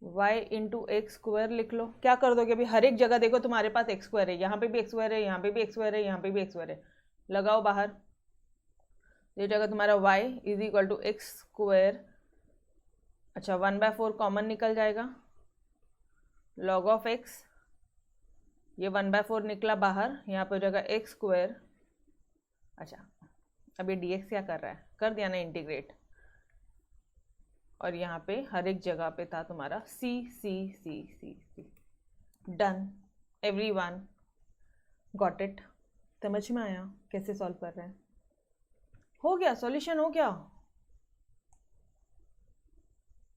Speaker 1: y इंटू एक्स स्क्वायर लिख लो। क्या कर दोगे अभी? हर एक जगह देखो तुम्हारे पास एक्स स्क्वायर है, यहाँ पे भी एक्स स्क्वायर है, यहाँ पे भी एक्स स्क्वायर है, यहाँ पे भी एक्स स्क्वायर है, लगाओ बाहर। ये जगह तुम्हारा y is equal to x square अच्छा 1/4 कॉमन निकल जाएगा, log ऑफ x, ये 1/4 निकला बाहर, यहाँ पे हो जाएगा x स्क्वायर। अच्छा अब ये dx क्या कर रहा है, कर दिया ना इंटीग्रेट, और यहाँ पे हर एक जगह पे था तुम्हारा c c c c c। Done, everyone got it? समझ में आया कैसे सॉल्व कर रहे हैं? हो गया, सॉल्यूशन हो गया।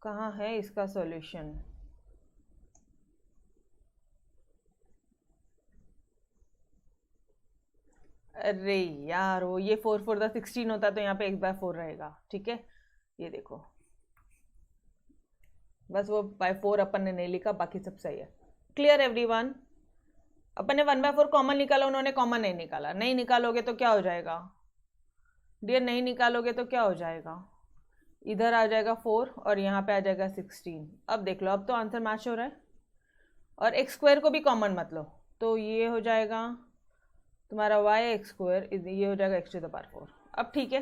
Speaker 1: कहाँ है इसका सॉल्यूशन? अरे यार वो ये 4 4 द 16 होता तो यहाँ पे x/4 रहेगा, ठीक है। ये देखो बस वो बाय 4 अपन ने नहीं लिखा, बाकी सब सही है। Clear everyone? अपन ने 1/4 कॉमन निकाला, उन्होंने कॉमन नहीं निकाला। नहीं निकालोगे तो क्या हो जाएगा डियर, नहीं निकालोगे तो क्या हो जाएगा, इधर आ जाएगा 4 और यहाँ पे आ जाएगा 16। अब देख लो, अब तो आंसर मैच हो रहा है। और x स्क्वायर को भी कॉमन मत लो, तो ये हो जाएगा तुम्हारा y x स्क्वायर, ये हो जाएगा x⁴। अब ठीक है,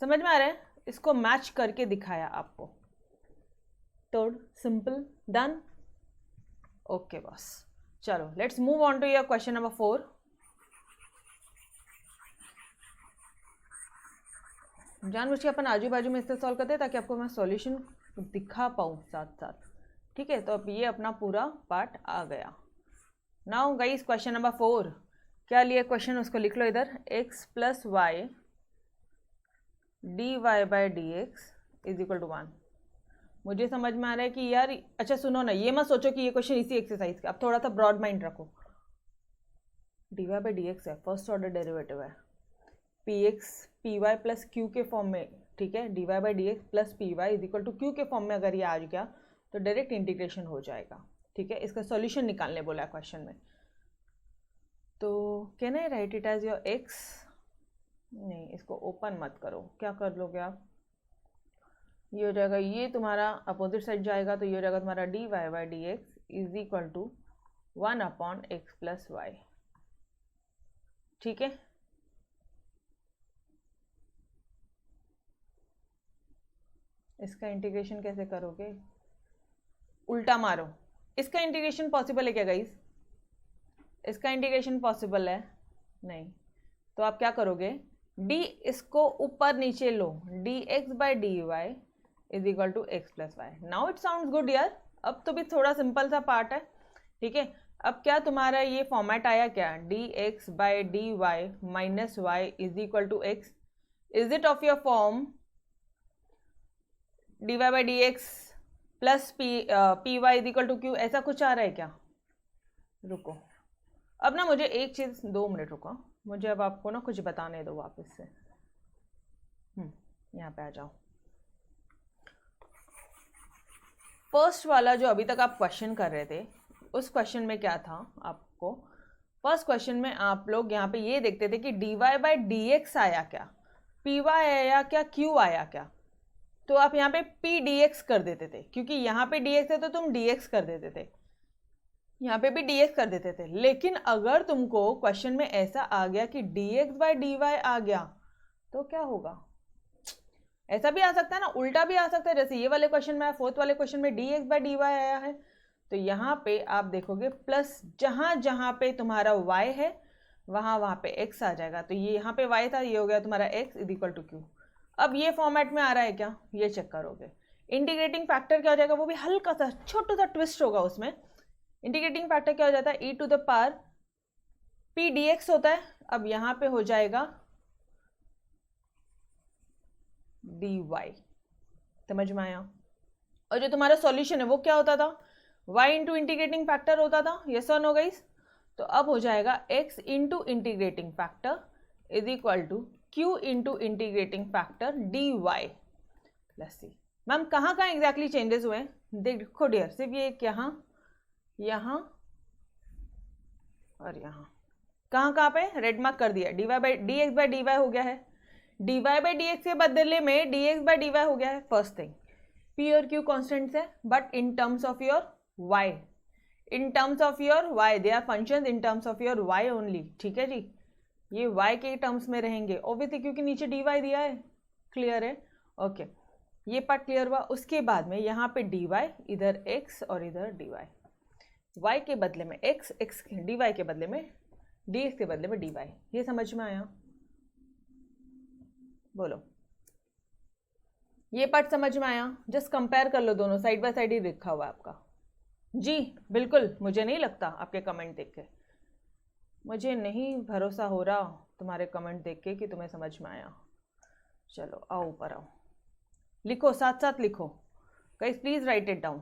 Speaker 1: समझ में आ रहा है? इसको मैच करके दिखाया आपको, तो सिंपल, डन। ओके बस, चलो let's move on to your question number 4। जानबूझ के अपन आजू बाजू में इससे सॉल्व करते हैं ताकि आपको मैं सॉल्यूशन दिखा पाऊँ साथ साथ, ठीक है। तो अब ये अपना पूरा पार्ट आ गया। नाउ गाइस क्वेश्चन नंबर 4, क्या लिया क्वेश्चन, उसको लिख लो इधर, x + y dy/dx = 1। मुझे समझ में आ रहा है कि यार, अच्छा सुनो ना, ये मत सोचो कि ये क्वेश्चन इसी एक्सरसाइज का, अब थोड़ा सा ब्रॉड माइंड रखो। dy/dx है, फर्स्ट ऑर्डर डेरिवेटिव है, px py + q के फॉर्म में, ठीक है। dy/dx + py = q के फॉर्म में अगर ये आ गया तो डायरेक्ट इंटीग्रेशन हो जाएगा, ठीक है। इसका सॉल्यूशन निकालने बोला है क्वेश्चन में। तो can I write it as your x? नहीं, इसको ओपन मत करो, क्या कर लोगे आप, ये हो जाएगा, ये तुम्हारा अपोजिट साइड जाएगा, तो ये हो जाएगा तुम्हारा dy/dx = 1/x + y, ठीक है। इसका इंटीग्रेशन कैसे करोगे, उल्टा मारो। इसका इंटीग्रेशन पॉसिबल है क्या गाइस? इसका इंटीग्रेशन पॉसिबल है नहीं, तो आप क्या करोगे, d इसको ऊपर नीचे लो, dx/dy = x + y। Now it sounds good यार, अब तो भी थोड़ा सिंपल सा पार्ट है, ठीक है। अब क्या तुम्हारा ये फॉर्मेट आया क्या, dx/dy - y = x, is it of your form dy/dx + py = q, ऐसा कुछ आ रहा है क्या? रुको, अब ना मुझे एक चीज, 2 मिनट रुको, मुझे अब आपको ना कुछ बताने दो वापस से। यहाँ पे आ जाओ। फर्स्ट वाला जो अभी तक आप क्वेश्चन कर रहे थे, उस क्वेश्चन में क्या था, आपको फर्स्ट क्वेश्चन में आप लोग यहाँ पे ये देखते थे कि dy/dx आया क्या, py आया क्या, q आया क्या, तो आप यहाँ पे p dx कर देते थे, क्योंकि यहाँ पे dx है तो तुम dx कर देते थे, यहाँ पे भी dx कर देते थे। लेकिन अगर तुमको क्वेश्चन में ऐसा आ गया कि dx/dy आ गया, तो क्या होगा, ऐसा भी आ सकता है ना, उल्टा भी आ सकता है, जैसे ये वाले क्वेश्चन में, फोर्थ वाले क्वेश्चन में dx/dy आया है, तो यहाँ पे आप देखोगे प्लस, जहां जहां पे तुम्हारा y है वहां वहां पे x आ जाएगा, तो ये यहाँ पे y था, ये हो गया तुम्हारा x = q। अब ये फॉर्मेट में आ रहा है क्या, ये चेक करोगे। इंटीग्रेटिंग फैक्टर क्या हो जाएगा, वो भी हल्का सा छोटा सा ट्विस्ट होगा उसमें। इंटीग्रेटिंग फैक्टर क्या हो जाता है, e⁻ p dx होता है, अब यहाँ पे हो जाएगा dy, समझ में आया। और जो तुम्हारा सॉल्यूशन है वो क्या होता था, y × इंटीग्रेटिंग फैक्टर होता था, यस और नो गाइस। तो अब हो जाएगा x × integrating factor = q × integrating factor dy + c। Ma'am कहाँ कहाँ एग्जैक्टली चेंजेस हुए हैं, देखो डियर, सिर्फ ये यहाँ, यहाँ और यहाँ, कहाँ पे रेड मार्क कर दिया, dx/dy हो गया है, dy/dx के बदले में dx/dy हो गया है। फर्स्ट थिंग, p और q कॉन्स्टेंट्स है, but in terms of your y, in terms of your y, they are functions in terms of your y only, ठीक है जी, ये y के टर्म्स में रहेंगे ऑब्वियसली, क्योंकि नीचे dy दिया है, क्लियर है, ओके। ये पार्ट क्लियर हुआ। उसके बाद में यहाँ पे dy, इधर x और इधर dy, y के बदले में x, dy के बदले में dx के बदले में dy। ये समझ में आया? बोलो, ये पार्ट समझ में आया? जस्ट कंपेयर कर लो, दोनों साइड बाय साइड ही लिखा हुआ है आपका। जी बिल्कुल, मुझे नहीं लगता आपके कमेंट देख के, मुझे नहीं भरोसा हो रहा तुम्हारे कमेंट देख के कि तुम्हें समझ में आया। चलो आओ ऊपर आओ, लिखो, साथ साथ लिखो guys, please write it down.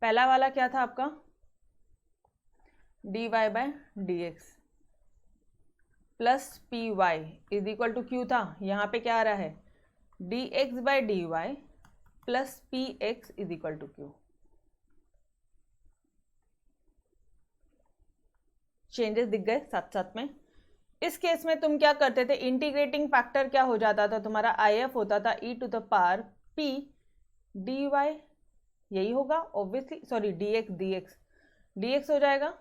Speaker 1: पहला वाला क्या था आपका? dy by dx plus P Y is equal to q था। यहाँ पे क्या आ रहा है? dx by dy plus P x is equal to q. Changes दिख गए साथ साथ में। इस केस में तुम क्या करते थे? इंटीग्रेटिंग फैक्टर क्या हो जाता था तुम्हारा? IF होता था e to the power p dy, यही होगा ऑब्वियसली, सॉरी dx हो जाएगा।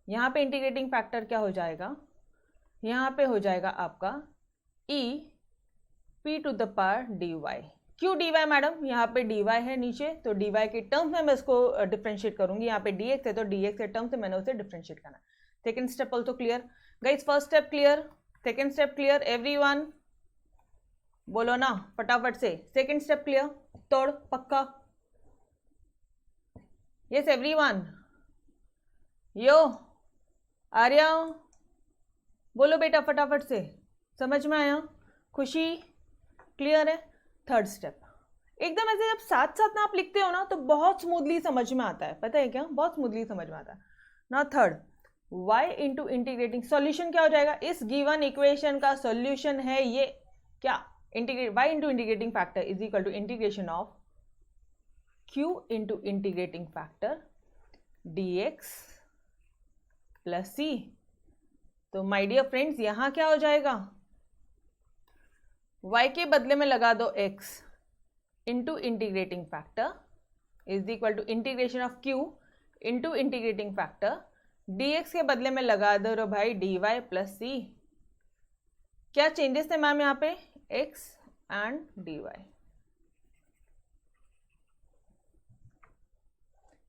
Speaker 1: यहाँ पे इंटीग्रेटिंग फैक्टर क्या हो जाएगा? यहाँ पे हो जाएगा आपका e p to the power dy। क्यों dy मैडम? यहाँ पे dy है नीचे, तो dy के टर्म्स में मैं इसको डिफ्रेंशिएट करूंगी। यहाँ पे dx है तो dx के टर्म्स में मैंने उसे डिफ्रेंशिएट करना। Second step also clear guys? First step clear, second step clear everyone? बोलो ना फटाफट से, सेकेंड स्टेप क्लियर? तोड़ पक्का? Yes everyone? यो आर्या बोलो बेटा फटाफट से, समझ में आया? खुशी क्लियर है? थर्ड स्टेप एकदम ऐसे जब साथ साथ ना आप लिखते हो ना तो बहुत स्मूथली समझ में आता है, पता है क्या? बहुत स्मूथली समझ में आता है ना। Third, y into integrating solution क्या हो जाएगा? इस गिवन इक्वेशन का सॉल्यूशन है ये क्या? Integrate y into integrating factor is equal to integration of q into integrating factor dx plus c। तो माय डियर फ्रेंड्स यहां क्या हो जाएगा? y के बदले में लगा दो x into integrating factor is equal to integration of q into integrating factor dx के बदले में लगा दो रो भाई dy प्लस c। क्या चेंजेस थे मैम यहाँ पे? x and dy।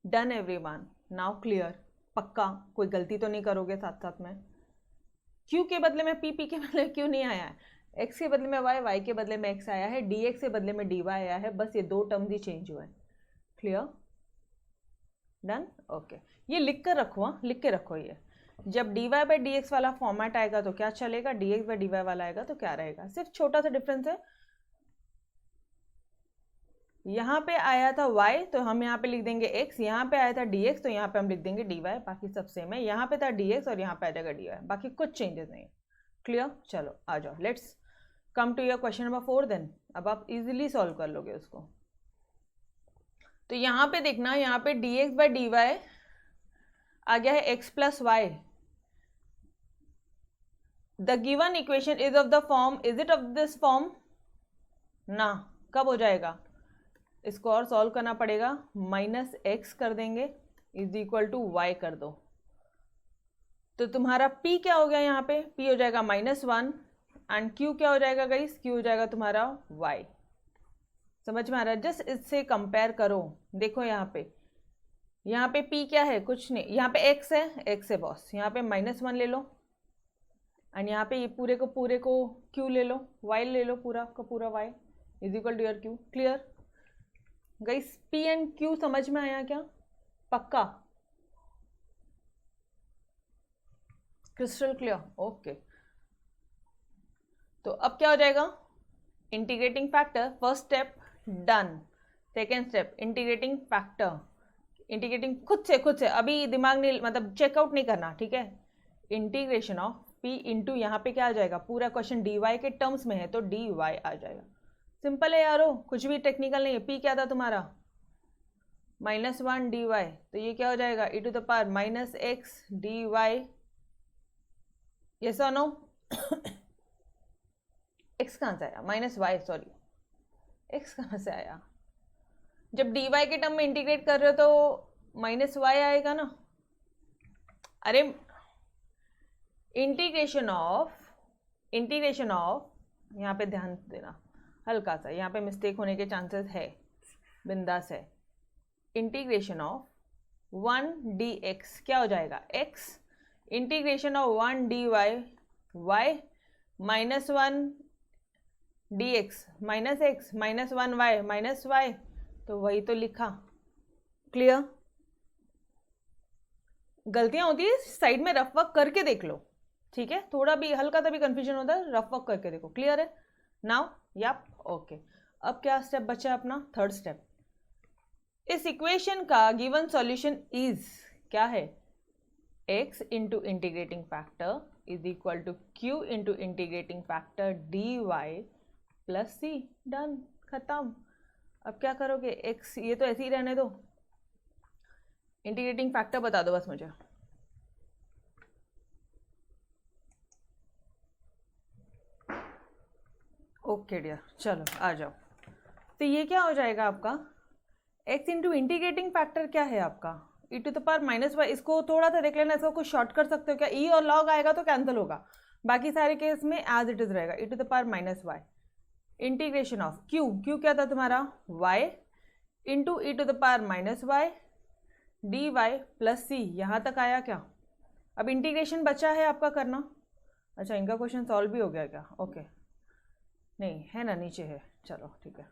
Speaker 1: Done everyone? Now clear? पक्का कोई गलती तो नहीं करोगे साथ साथ में? q के बदले में p, p के बदले में q नहीं आया है, x के बदले में y, y के बदले में x आया है, dx के बदले में dy आया है, बस ये दो टर्म्स ही चेंज हुए। क्लियर? डन? ओके, ये लिख कर रखो, लिख के रखो। ये जब dy बाई dx वाला फॉर्मेट आएगा तो क्या चलेगा, dx बाई dy वाला आएगा तो क्या रहेगा? सिर्फ छोटा सा डिफरेंस है, यहाँ पे आया था y तो हम यहाँ पे लिख देंगे x, यहाँ पे आया था dx तो यहाँ पे हम लिख देंगे dy, बाकी सब सेम है। यहाँ पे था dx और यहाँ पे आ जाएगा dy, बाकी कुछ चेंजेस नहीं। क्लियर? चलो आ जाओ, let's come to your question number 4 then. अब आप इजीली सॉल्व कर लोगे उसको। तो यहाँ पे देखना, यहाँ पे dx बाई dy आ गया है x plus y. The given equation is of the form, is it of this form? ना, कब हो जाएगा? इसको और सॉल्व करना पड़ेगा, माइनस एक्स कर देंगे इज इक्वल टू वाई कर दो। तो तुम्हारा p क्या हो गया? यहाँ पे p हो जाएगा -1 एंड q क्या हो जाएगा गाइस? q हो जाएगा तुम्हारा y। समझ में आ रहा है? जस्ट इससे कंपेयर करो, देखो यहाँ पे p क्या है? कुछ नहीं, यहाँ पे x है, x है बॉस, यहाँ पे -1 ले लो एंड यहाँ पे ये पूरे को q ले लो, y ले लो पूरा का पूरा y is equal to your q। Clear guys? p and q समझ में आया क्या? पक्का? Crystal clear? ओके। तो अब क्या हो जाएगा? Integrating factor, first step done. Second step integrating factor, integrating खुद से अभी दिमाग नहीं, मतलब चेकआउट नहीं करना, ठीक है? इंटीग्रेशन ऑफ p इंटू यहाँ पे क्या आ जाएगा? पूरा क्वेश्चन dy के टर्म्स में है तो dy आ जाएगा। सिंपल है यारो, कुछ भी टेक्निकल नहीं है। p क्या था तुम्हारा? -1 dy, तो ये क्या हो जाएगा? e to the power -x dy। Yes और नो? x कहाँ से आया? -y, सॉरी, x कहाँ से आया? जब dy के टर्म में इंटीग्रेट कर रहे हो तो -y आएगा ना। अरे इंटीग्रेशन ऑफ, यहाँ पे ध्यान देना, हल्का सा यहाँ पे मिस्टेक होने के चांसेस है, बिंदास है। इंटीग्रेशन ऑफ 1 dx क्या हो जाएगा, x integration of 1 dy y minus 1 dx minus x minus 1 y minus y, तो वही तो लिखा। क्लियर? गलतियां होती है साइड में, रफ वर्क करके देख लो, ठीक है? थोड़ा भी हल्का सा भी कंफ्यूजन होता है, रफ वर्क करके देखो। क्लियर है नाउ? Yup, okay. अब क्या स्टेप बचा है अपना, थर्ड स्टेप। इस इक्वेशन का गिवन सॉल्यूशन इज क्या है, x into integrating factor is equal to q into integrating factor dy plus c। Done, खत्म। अब क्या करोगे, x ये तो ऐसे ही रहने दो, इंटीग्रेटिंग फैक्टर बता दो बस मुझे। ओके डियर, चलो आ जाओ। तो ये क्या हो जाएगा आपका, x इंटू इंटीग्रेटिंग फैक्टर क्या है आपका, e to the power minus y. इसको थोड़ा सा देख लेना, इसको कुछ शॉर्ट कर सकते हो क्या, e और log आएगा तो कैंसिल होगा, बाकी सारे केस में एज इट इज रहेगा, e to the power minus y integration of q क्या था तुम्हारा, y into E to the power minus y d y plus C. यहाँ तक आया क्या? अब इंटीग्रेशन बचा है आपका करना। अच्छा, इनका क्वेश्चन सॉल्व भी हो गया क्या? ओके, नहीं है ना, नीचे है, चलो ठीक है।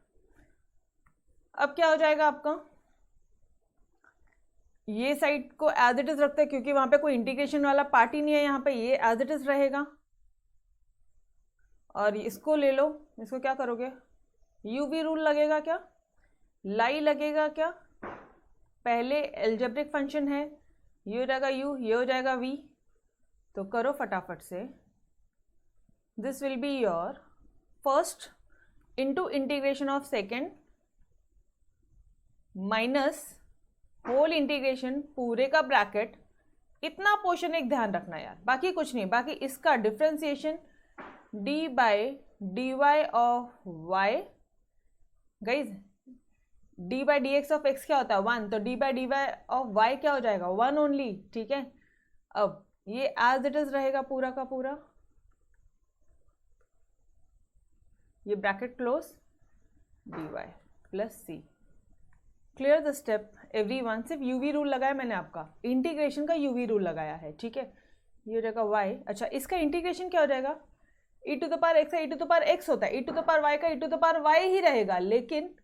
Speaker 1: अब क्या हो जाएगा आपका, ये साइड को एज इट इज रखते हैं क्योंकि वहां पे कोई इंटीग्रेशन वाला पार्ट ही नहीं है, यहाँ पे ये एज इट इज रहेगा। और इसको ले लो, इसको क्या करोगे, यू वी रूल लगेगा क्या, लाई लगेगा क्या, पहले एल्जेब्रिक फंक्शन है, ये हो जाएगा u, ये हो जाएगा v, तो करो फटाफट से। This will be your first into integration of second minus whole integration पूरे का ब्रैकेट, इतना पोर्शन एक ध्यान रखना यार, बाकी कुछ नहीं, बाकी इसका differentiation d by d y of y। Guys d by D x of x क्या होता है, 1, तो d by D y of y क्या हो जाएगा, 1 ओनली, ठीक है? अब ये एज इट इज रहेगा पूरा का पूरा, ये bracket close, dy plus c। Clear the step everyone? सिर्फ यूवी रूल लगाया मैंने, आपका इंटीग्रेशन का यूवी रूल लगाया है, ठीक है? ये हो जाएगा y। अच्छा, इसका इंटीग्रेशन क्या हो जाएगा, e to the power x है, e to the power x होता है, e to the power y का e to the power y ही रहेगा, लेकिन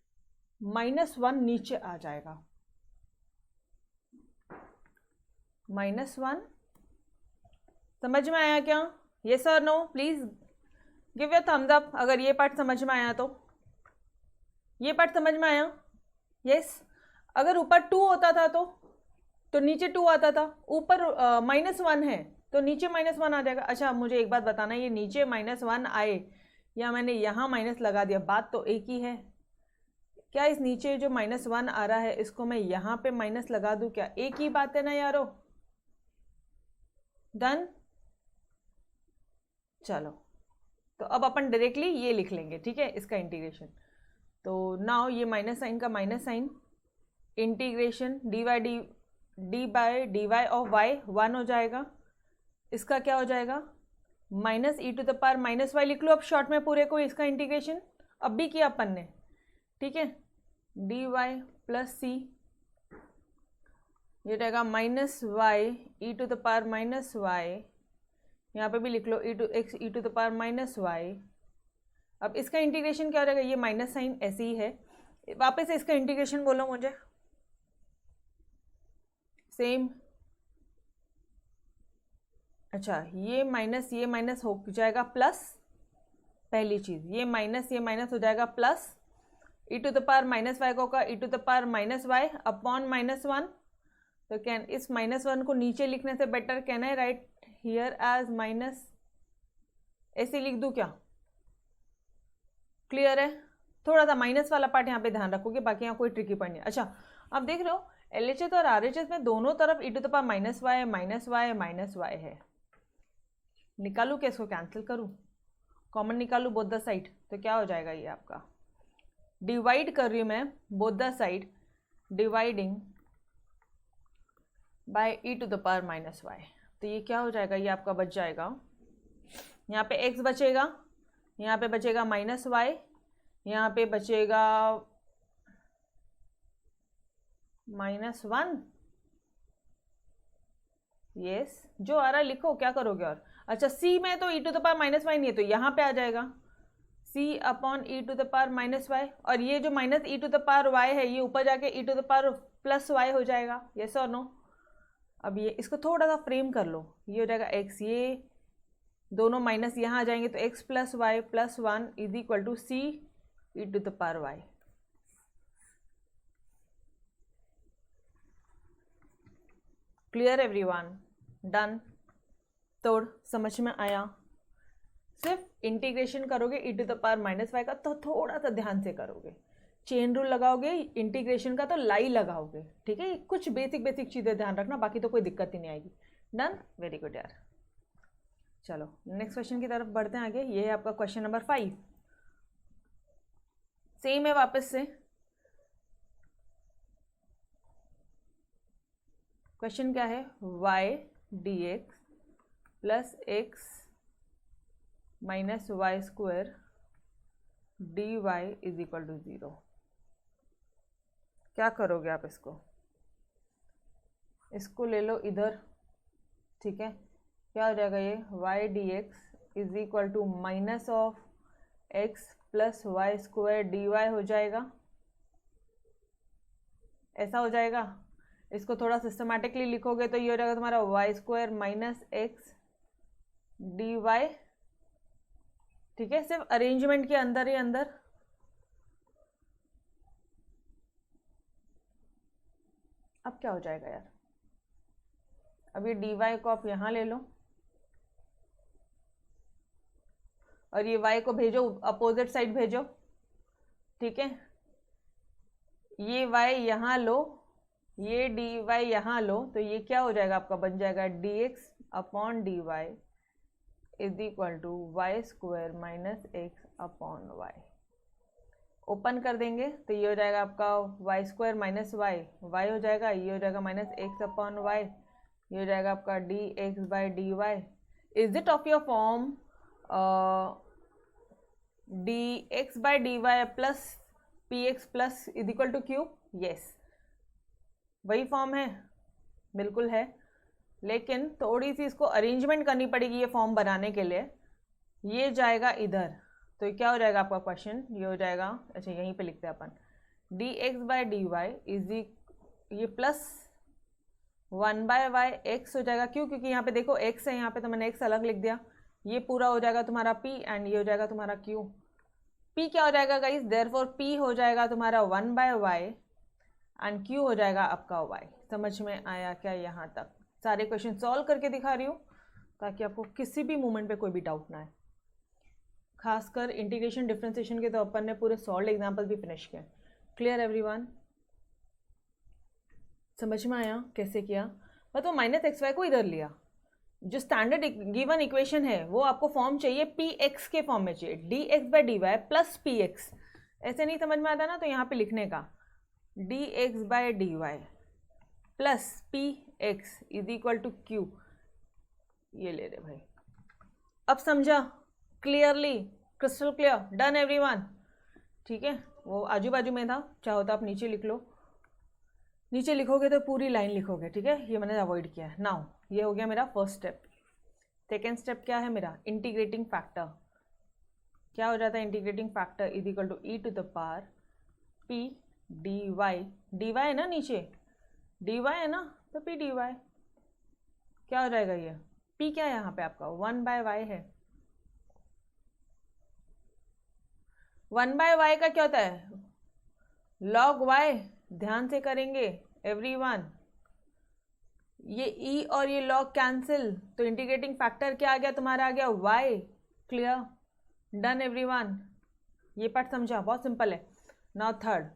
Speaker 1: -1 नीचे आ जाएगा, -1। समझ में आया क्या? यस और no? Please give your thumbs up अगर ये पार्ट समझ में आया तो। ये पार्ट समझ में आया? यस। अगर ऊपर 2 होता था तो नीचे 2 आता था, ऊपर -1 है तो नीचे -1 आ जाएगा। अच्छा, मुझे एक बात बताना, ये नीचे -1 आए या मैंने यहाँ माइनस लगा दिया, बात तो एक ही है। क्या इस नीचे जो -1 आ रहा है इसको मैं यहाँ पे माइनस लगा दूं क्या? एक ही बात है ना यारो। डन। चलो, तो अब अपन डायरेक्टली ये लिख लेंगे, ठीक है, इसका इंटीग्रेशन। तो नाउ ये माइनस साइन का minus sign, integration d by D y of y 1 हो जाएगा। इसका क्या हो जाएगा, minus e to the power minus y लिख लो अब शॉर्ट में पूरे को, इसका इंटीग्रेशन अब भी किया अपन ने, ठीक है? डी वाई प्लस सी, ये रहेगा minus y e to the power minus y, यहाँ पे भी लिख लो x e to the power minus y. अब इसका इंटीग्रेशन क्या हो जाएगा, ये माइनस साइन ऐसे ही है, वापस से इसका इंटीग्रेशन बोलो मुझे, सेम। अच्छा, ये माइनस हो जाएगा प्लस, पहली चीज ये माइनस हो जाएगा plus, e to the power minus y को का e to the power minus y upon -1। तो कैन इस -1 को नीचे लिखने से better can I write here as minus, ऐसे लिख दूं क्या? क्लियर है? थोड़ा सा माइनस वाला पार्ट यहाँ पे ध्यान रखोगे, बाकी यहाँ कोई ट्रिकी पॉइंट नहीं। अच्छा, अब देख रहे हो LHS और RHS में दोनों तरफ e to the power minus y है। निकालू क्या, इसको कैंसिल करूँ, कॉमन निकालू बोथ द साइड, तो क्या हो जाएगा ये आपका, डिवाइड कर रही हूँ मैं both the side, dividing by e to the power minus y. तो ये क्या हो जाएगा, ये आपका बच जाएगा, यहाँ पे x बचेगा, यहाँ पे बचेगा -y, यहाँ पे बचेगा -1। यस, जो आ रहा है लिखो, क्या करोगे। और अच्छा, c में तो e to the power -y नहीं है, तो यहाँ पे आ जाएगा c upon e to the power -y, और ये जो minus e to the power y है ये ऊपर जाके e to the power +y हो जाएगा। यस और नो। अब ये इसको थोड़ा सा फ्रेम कर लो, ये हो जाएगा x, ये दोनों माइनस यहाँ आ जाएंगे तो x + y + 1 is equal to c e to the power y। Clear everyone? Done. तोड़ समझ में आया? सिर्फ इंटीग्रेशन करोगे e to the power -y का तो थोड़ा सा ध्यान से करोगे, चेन रूल लगाओगे इंटीग्रेशन का तो लाई लगाओगे, ठीक है। कुछ बेसिक चीज़ें ध्यान रखना, बाकी तो कोई दिक्कत ही नहीं आएगी। डन, वेरी गुड यार। चलो नेक्स्ट क्वेश्चन की तरफ बढ़ते हैं आगे। ये है आपका क्वेश्चन नंबर 5। सेम है वापस से। क्वेश्चन क्या है, y dx plus x minus y square dy is equal to 0। क्या करोगे आप इसको ले लो इधर, ठीक है। क्या हो जाएगा ये y dx is equal to minus of x plus y square dy हो जाएगा। ऐसा हो जाएगा। इसको थोड़ा सिस्टमैटिकली लिखोगे तो ये हो जाएगा तुम्हारा y square minus x d y, ठीक है। सिर्फ अरेंजमेंट के अंदर ही अंदर। अब क्या हो जाएगा यार, अब ये डी वाई को आप यहां ले लो और ये y को भेजो अपोजिट साइड भेजो, ठीक है। ये y यहाँ लो, ये dy यहाँ लो, तो ये क्या हो जाएगा आपका, बन जाएगा dx upon dy is equal to y square minus x upon y. Open कर देंगे तो ये हो जाएगा आपका वाई स्क्वायर माइनस वाई हो जाएगा, ये हो जाएगा माइनस एक्स अपॉन वाई, ये हो जाएगा आपका d x by D y. Is it of your form d x by D y plus P x plus is equal to q. Yes, वही फॉर्म है, बिल्कुल है, लेकिन थोड़ी सी इसको अरेंजमेंट करनी पड़ेगी ये फॉर्म बनाने के लिए। ये जाएगा इधर, तो क्या हो जाएगा आपका क्वेश्चन, ये हो जाएगा, अच्छा यहीं पे लिखते हैं अपन, d x by D y is ये प्लस 1/y एक्स हो जाएगा। क्यों? क्योंकि यहाँ पे देखो x है, यहाँ पे तो मैंने x अलग लिख दिया। ये पूरा हो जाएगा तुम्हारा p एंड ये हो जाएगा तुम्हारा q। p क्या हो जाएगा गाइस, देयरफॉर p हो जाएगा तुम्हारा 1/y एंड q हो जाएगा आपका y। समझ में आया क्या? यहाँ तक सारे क्वेश्चन सॉल्व करके दिखा रही हूँ ताकि आपको किसी भी मोमेंट पे कोई भी डाउट ना आए। खासकर इंटीग्रेशन डिफरेंशिएशन के तो अपन ने पूरे सॉल्व एग्जाम्पल भी फिनिश किए। Clear everyone? समझ में आया कैसे किया? मतलब माइनस एक्स वाई को इधर लिया, जो स्टैंडर्ड गिवन इक्वेशन है वो आपको फॉर्म चाहिए पी एक्स के फॉर्म में चाहिए, d x by D y plus P x. ऐसे नहीं समझ में आता ना, तो यहाँ पे लिखने का d x by D y plus P x is equal to q. ये ले रहे भाई, अब समझा clearly, crystal clear? Done everyone? ठीक है, वो आजू बाजू में था, चाहो तो आप नीचे लिख लो, नीचे लिखोगे तो पूरी लाइन लिखोगे, ठीक है। ये मैंने अवॉइड किया है। नाउ ये हो गया मेरा फर्स्ट स्टेप। सेकेंड स्टेप क्या है मेरा, इंटीग्रेटिंग फैक्टर। क्या हो जाता है integrating factor, is equal to e to the power p d y. D y है ना, नीचे डी वाई है ना, तो पी डी वाई क्या हो जाएगा, ये पी क्या है यहाँ पे आपका 1/y है। 1/y का क्या होता है, log y। ध्यान से करेंगे एवरीवन, ये e और ये log कैंसिल, तो इंटीग्रेटिंग फैक्टर क्या आ गया तुम्हारा, आ गया y। क्लियर? Done everyone? ये पार्ट समझा, बहुत सिंपल है। नाउ थर्ड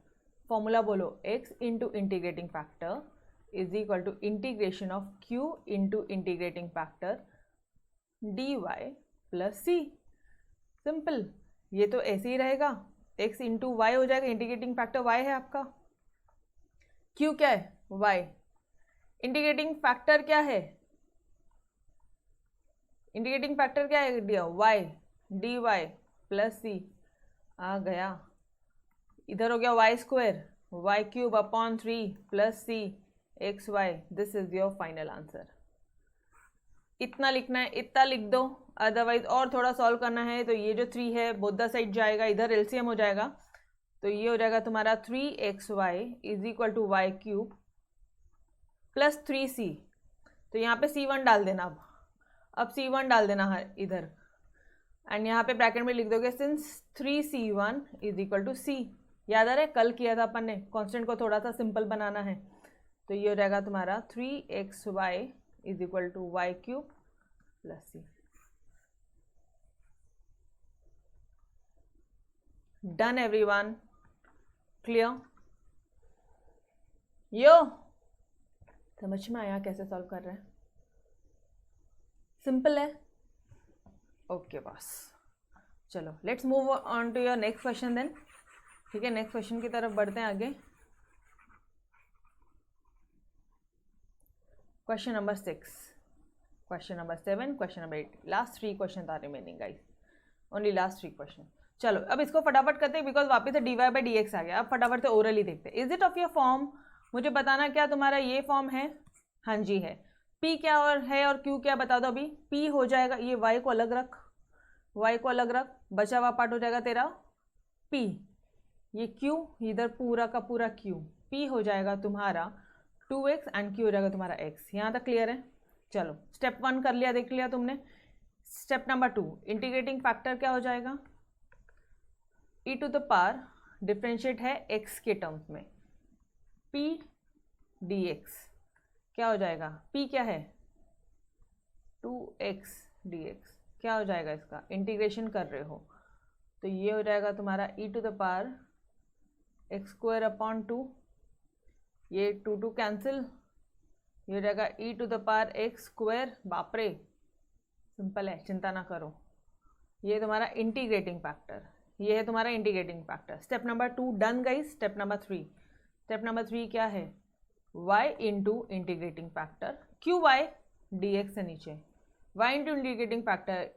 Speaker 1: फॉर्मूला बोलो, x into integrating factor is equal to integration of q into integrating factor dy plus c। Simple, ये तो ऐसे ही रहेगा, x इंटू वाई हो जाएगा, इंटीग्रेटिंग फैक्टर y है आपका, q क्या है y, इंटीग्रेटिंग फैक्टर क्या है, इंटीग्रेटिंग फैक्टर क्या है दिया y dy प्लस c। आ गया, इधर हो गया y square y cube upon 3 plus c x y. This is your final answer. इतना लिखना है, इतना लिख दो. अदरवाइज और थोड़ा सॉल्व करना है तो ये जो 3 है बोथ द साइड जाएगा, इधर एलसीएम हो जाएगा. तो ये हो जाएगा तुम्हारा 3xy is equal to y cube plus 3c. तो यहाँ पे c1 डाल देना. अब c1 डाल देना है इधर, एंड यहाँ पे ब्रैकेट में लिख दोगे since 3c1 is equal to c. याद आ रहा है, कल किया था अपन ने, कॉन्स्टेंट को थोड़ा सा सिंपल बनाना है. तो ये हो जाएगा तुम्हारा 3xy is equal to y cube plus c. Done everyone, clear? यो समझ में आया कैसे सॉल्व कर रहे हैं? सिंपल है. ओके बस, चलो let's move on to your next question then. ठीक है, नेक्स्ट क्वेश्चन की तरफ बढ़ते हैं आगे. Question number 6, question number 7, question number 8. Last 3 question are remaining guys, only last 3 question. चलो अब इसको फटाफट करते हैं बिकॉज वापस से dy बाई डी एक्स आ गया. अब फटाफट से ओरली देखते हैं. Is it of your form? मुझे बताना क्या तुम्हारा ये फॉर्म है. हाँ जी है. p क्या और है और q क्या बता दो अभी. p हो जाएगा, ये y को अलग रख, y को अलग रख, बचा हुआ पार्ट हो जाएगा तेरा p. ये q इधर पूरा का पूरा q. p हो जाएगा तुम्हारा 2x एंड q हो जाएगा तुम्हारा x. यहाँ तक क्लियर है? चलो स्टेप 1 कर लिया, देख लिया तुमने. स्टेप नंबर 2, इंटीग्रेटिंग फैक्टर क्या हो जाएगा. e to the power differentiate है x के टर्म्स में, p dx क्या हो जाएगा. p क्या है 2x dx. क्या हो जाएगा इसका, इंटीग्रेशन कर रहे हो तो ये हो जाएगा तुम्हारा e to the power x square upon 2. ये 2 कैंसिल, ये हो जाएगा e to the power x square. बाप रे सिंपल है, चिंता ना करो. ये तुम्हारा इंटीग्रेटिंग फैक्टर, ये है तुम्हारा integrating factor. Step number 2 done guys. Step number 3, step number 3 क्या है, y into integrating factor Q y d x से नीचे, y into integrating factor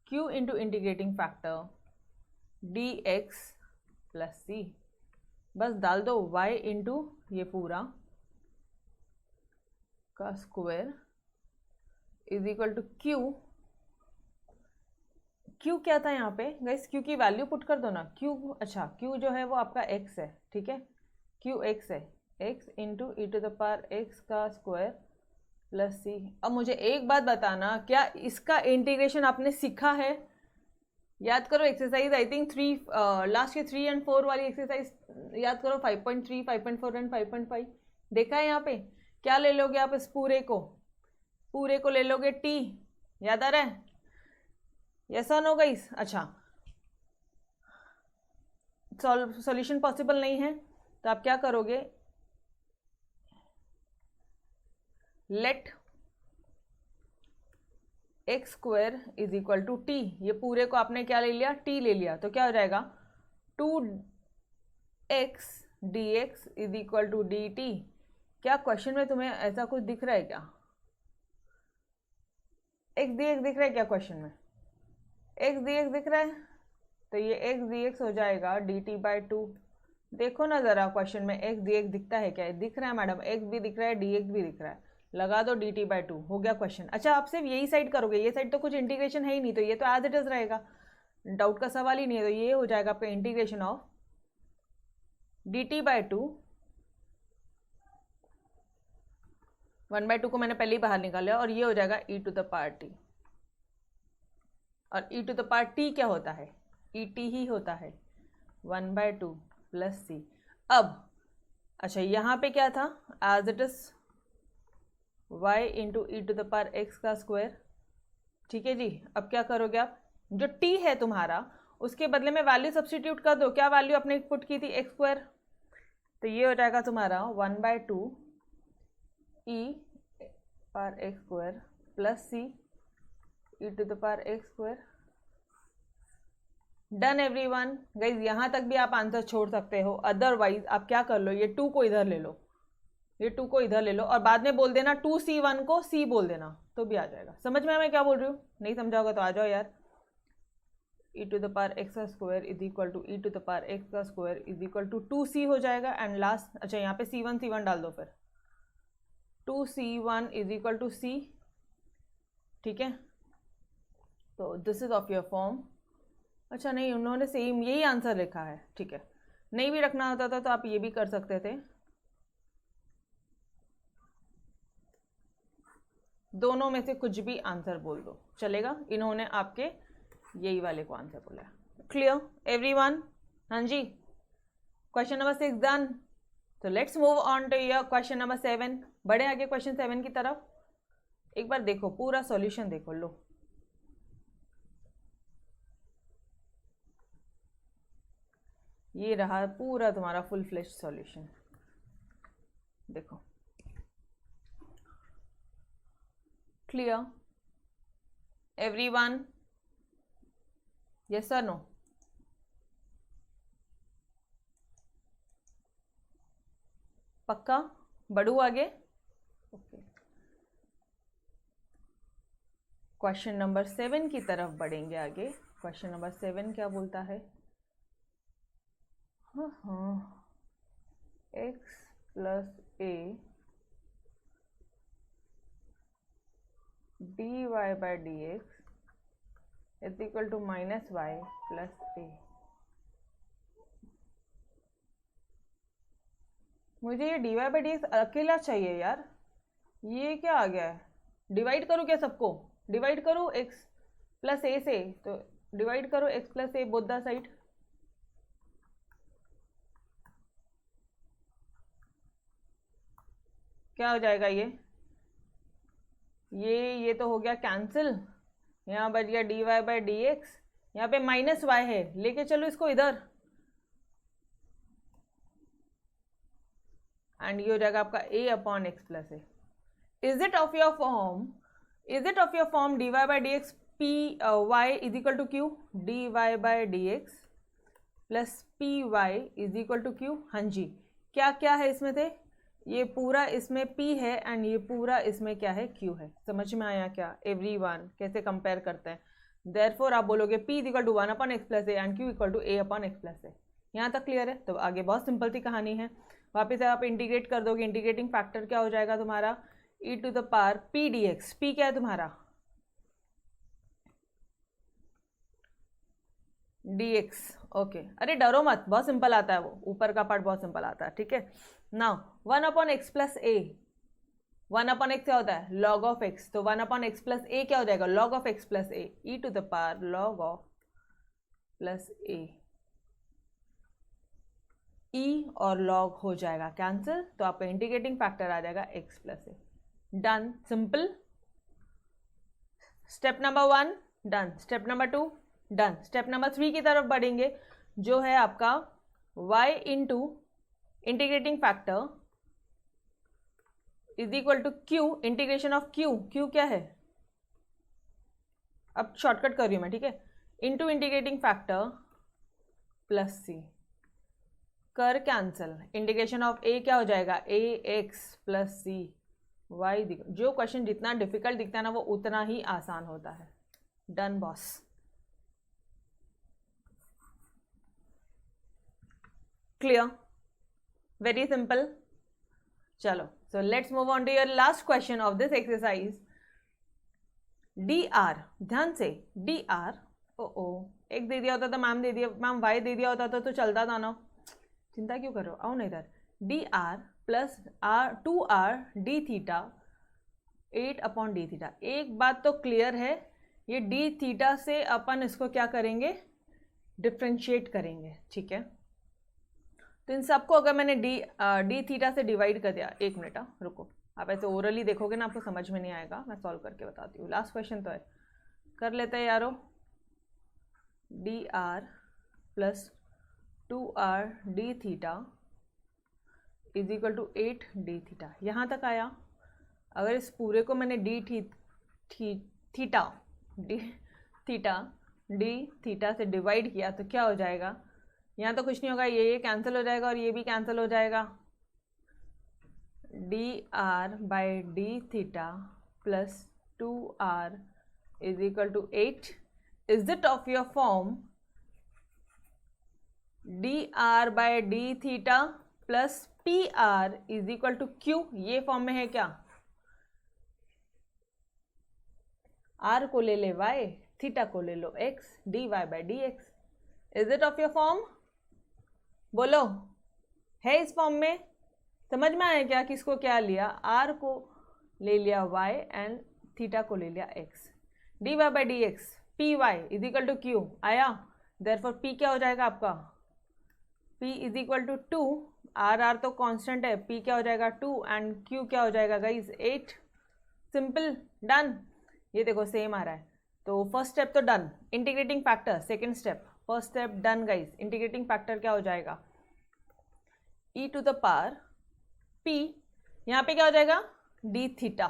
Speaker 1: q into integrating factor d x plus C. बस डाल दो y इंटू ये पूरा का square is equal to q. q क्या था यहाँ पे गाइस, q की वैल्यू पुट कर दो ना. q अच्छा q जो है वो आपका x है. ठीक है, q x है, x into E to the power x का स्क्वायर प्लस सी. अब मुझे एक बात बताना, क्या इसका इंटीग्रेशन आपने सीखा है? याद करो एक्सरसाइज आई थिंक 3 लास्ट के 3 and 4 वाली एक्सरसाइज याद करो. 5.3, 5.4 एंड 5.5 देखा है यहाँ पे. क्या ले लोगे आप इस पूरे को ले लोगे t. याद आ रहा है? यस और नो गाइस? अच्छा सॉल्यूशन पॉसिबल नहीं है तो आप क्या करोगे, let x square is equal to t. ये पूरे को आपने क्या ले लिया, t ले लिया. तो क्या हो जाएगा 2x dx is equal to dt. क्या क्वेश्चन में तुम्हें ऐसा कुछ दिख रहा है क्या? x dx दिख रहा है क्या क्वेश्चन में? x dx दिख रहा है तो ये x dx हो जाएगा dt बाई 2. देखो ना ज़रा क्वेश्चन में x dx दिखता है क्या? दिख रहा है मैडम, x भी दिख रहा है, dx भी दिख रहा है. लगा दो dt बाई 2, हो गया क्वेश्चन. अच्छा आप सिर्फ यही साइड करोगे, ये साइड तो कुछ इंटीग्रेशन है ही नहीं, तो ये तो एज इट इज रहेगा, डाउट का सवाल ही नहीं है. तो ये हो जाएगा आपका इंटीग्रेशन ऑफ dt बाई 2. 1/2 को मैंने पहले ही बाहर निकाला और ये हो जाएगा e to the power t. और e to the power t क्या होता है, et ही होता है 1/2 प्लस c. अब अच्छा यहाँ पे क्या था, as it is y into E to the power x का स्क्वायर. ठीक है जी. अब क्या करोगे आप, जो t है तुम्हारा उसके बदले में वैल्यू सब्स्टिट्यूट कर दो. क्या वैल्यू आपने पुट की थी, एक्स स्क्वायर. तो ये हो जाएगा तुम्हारा 1/2 e power x square plus C e to the power x square. Done everyone guys. यहाँ तक भी आप आंसर छोड़ सकते हो, अदरवाइज आप क्या कर लो, ये 2 को इधर ले लो, ये 2 को इधर ले लो और बाद में बोल देना 2c1 को c बोल देना तो भी आ जाएगा. समझ में मैं क्या बोल रही हूँ? नहीं समझा होगा तो आ जाओ यार. E to the power x का square is equal to e to the power x का square is equal to 2c हो जाएगा। एंड लास्ट, अच्छा यहाँ पे c1 डाल दो फिर, 2c1 is equal to c, ठीक है। तो this is of your form. अच्छा नहीं, उन्होंने सेम यही आंसर लिखा है, ठीक है। नहीं भी रखना होता था तो आप ये भी कर सकते थे, दोनों में से कुछ भी आंसर बोल दो चलेगा। इन्होंने आपके यही वाले को आंसर बोला है। Clear everyone? हाँ जी, क्वेश्चन नंबर 6 डन। तो let's move on to your question number 7। बढ़े आगे क्वेश्चन 7 की तरफ। एक बार देखो पूरा सॉल्यूशन देखो, लो ये रहा पूरा तुम्हारा फुल फ्लेश सॉल्यूशन, देखो। Clear everyone? यस और नो? पक्का? बढ़ू आगे? ओके, क्वेश्चन नंबर 7 की तरफ बढ़ेंगे आगे। क्वेश्चन नंबर 7 क्या बोलता है? हाँ, x plus a d Y by D x is equal to minus y plus a. मुझे ये D Y by D x अकेला चाहिए यार, ये क्या आ गया है? डिवाइड करूँ क्या सबको? डिवाइड करूँ एक्स प्लस ए से, तो डिवाइड करो x plus A both the side. क्या हो जाएगा ये तो हो गया कैंसिल। यहाँ बच गया d Y by D x, यहाँ पे माइनस वाई है, लेके चलो इसको इधर, एंड ये हो जाएगा आपका a upon x plus a. Is it of your form d Y by D x P Y is equal to q, d Y by D x plus P Y is equal to q. हाँ जी, क्या क्या है इसमें थे? ये पूरा इसमें p है एंड ये पूरा इसमें क्या है? q है। समझ में आया क्या एवरीवन? कैसे कंपेयर करते हैं? देयरफॉर आप बोलोगे p is equal to 1 upon x plus a and q equal to a upon x plus a. यहाँ तक क्लियर है? तो आगे बहुत सिंपल सी कहानी है। वापस आप इंटीग्रेट कर दोगे, इंटीग्रेटिंग फैक्टर क्या हो जाएगा तुम्हारा? e to the power p dx। p क्या है तुम्हारा? dx। ओके, अरे डरो मत, बहुत सिंपल आता है, वो ऊपर का पार्ट बहुत सिंपल आता है, ठीक है। Now 1 upon x plus a, 1 upon x क्या होता है? Log of x. तो 1 अपॉन एक्स प्लस ए क्या हो जाएगा? Log of x plus a, e to the power log of plus a. E और लॉग हो जाएगा कैंसिल, तो आपका इंटीग्रेटिंग फैक्टर आ जाएगा x plus a. Done, simple. Step number 1 done. Step number 2 done. Step number 3 की तरफ बढ़ेंगे, जो है आपका y into integrating factor is equal to q integration of q। q क्या है? अब शॉर्टकट कर रही हूं मैं, ठीक है। Into integrating factor plus c, कर कैंसिल। इंटीग्रेशन ऑफ a क्या हो जाएगा? a x plus c y। जो क्वेश्चन जितना डिफिकल्ट दिखता है ना, वो उतना ही आसान होता है। Done boss. Clear? Very simple. चलो, so let's move on to your last question of this exercise. D R, ध्यान से, डी आर, ओ एक दे दिया होता था मैम, दे दिया मैम, वाई दे दिया होता था तो चलता था ना, चिंता क्यों करो, आओ ना इधर। D r plus r 2r d theta 8 upon d theta. एक बात तो क्लियर है, ये डी थीटा से अपन इसको क्या करेंगे? डिफ्रेंशिएट करेंगे, ठीक है। तो इन सबको अगर मैंने डी थीटा से डिवाइड कर दिया, एक मिनट रुको, आप ऐसे ओरली देखोगे ना आपको समझ में नहीं आएगा, मैं सॉल्व करके बताती हूँ। लास्ट क्वेश्चन तो है, कर लेते हैं यारो। D r plus 2r d theta is equal to 8 d theta. यहाँ तक आया। अगर इस पूरे को मैंने डी थीटा से डिवाइड किया तो क्या हो जाएगा? यहाँ तो कुछ नहीं होगा, ये कैंसिल हो जाएगा और ये भी कैंसिल हो जाएगा। D r by d theta plus 2r is equal to 8 is it of your form dr by d theta plus p r is equal to q, ये फॉर्म में है क्या? r को ले ले y, थीटा को ले लो x, dy by d x. Is it of your form? बोलो, है इस फॉर्म में? समझ में आया क्या किसको क्या लिया? r को ले लिया y एंड थीटा को ले लिया x। dy by d x P Y is equal to q आया। देयरफॉर p क्या हो जाएगा आपका? p is equal to 2, r तो कांस्टेंट है, p क्या हो जाएगा 2 एंड q क्या हो जाएगा गाइज 8। Simple, done. ये देखो सेम आ रहा है। तो फर्स्ट स्टेप तो डन। Integrating factor second step, first step done guys. Integrating factor क्या हो जाएगा? e to the power p, यहाँ पे क्या हो जाएगा? d theta.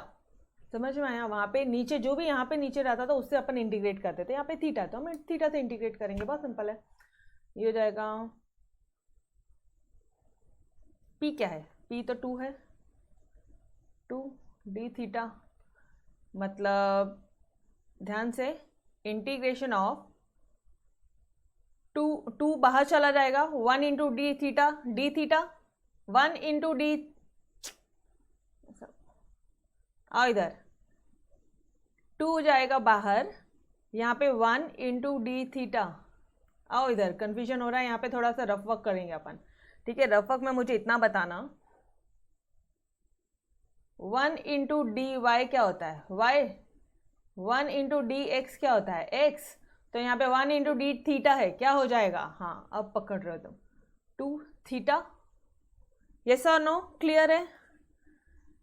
Speaker 1: समझ में आया? वहाँ पे नीचे जो भी यहाँ पे नीचे रहता था उससे अपन इंटीग्रेट करते थे, यहाँ पे थीटा तो हम थीटा से इंटीग्रेट करेंगे, बहुत सिंपल है। ये हो जाएगा p क्या है? p तो 2 है, 2 d थीटा, मतलब ध्यान से इंटीग्रेशन ऑफ 2 बाहर चला जाएगा, 1 into D theta, 1 into D, आओ इधर, 2 जाएगा बाहर, यहाँ पे 1 इंटू डी थीटा। आओ इधर, कंफ्यूजन हो रहा है यहाँ पे, थोड़ा सा रफ वर्क करेंगे अपन, ठीक है? रफ वर्क में मुझे इतना बताना, 1 इंटू डी वाई क्या होता है? वाई। 1 इंटू डी एक्स क्या होता है? एक्स। तो यहाँ पे 1 इंटू डी थीटा है, क्या हो जाएगा? हाँ, अब पकड़ रहे हो तुम, 2 थीटा। यस और नो? क्लियर है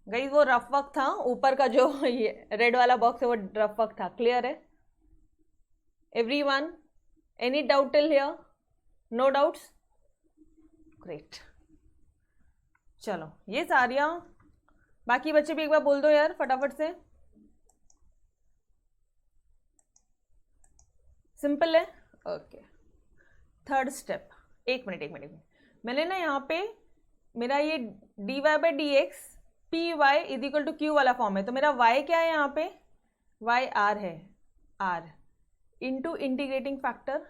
Speaker 1: गाइस? वो रफ वर्क था, ऊपर का जो ये रेड वाला बॉक्स है वो रफ वर्क था। क्लियर है everyone? Any doubt till here? No doubts? Great. चलो ये सारियां, बाकी बच्चे भी एक बार बोल दो यार फटाफट से। सिंपल है, ओके। थर्ड स्टेप, एक मिनट, मैंने ना यहाँ पे मेरा ये D Y by D x P Y is equal to q वाला फॉर्म है, तो मेरा वाई क्या है यहाँ पे? वाई आर है, r into integrating factor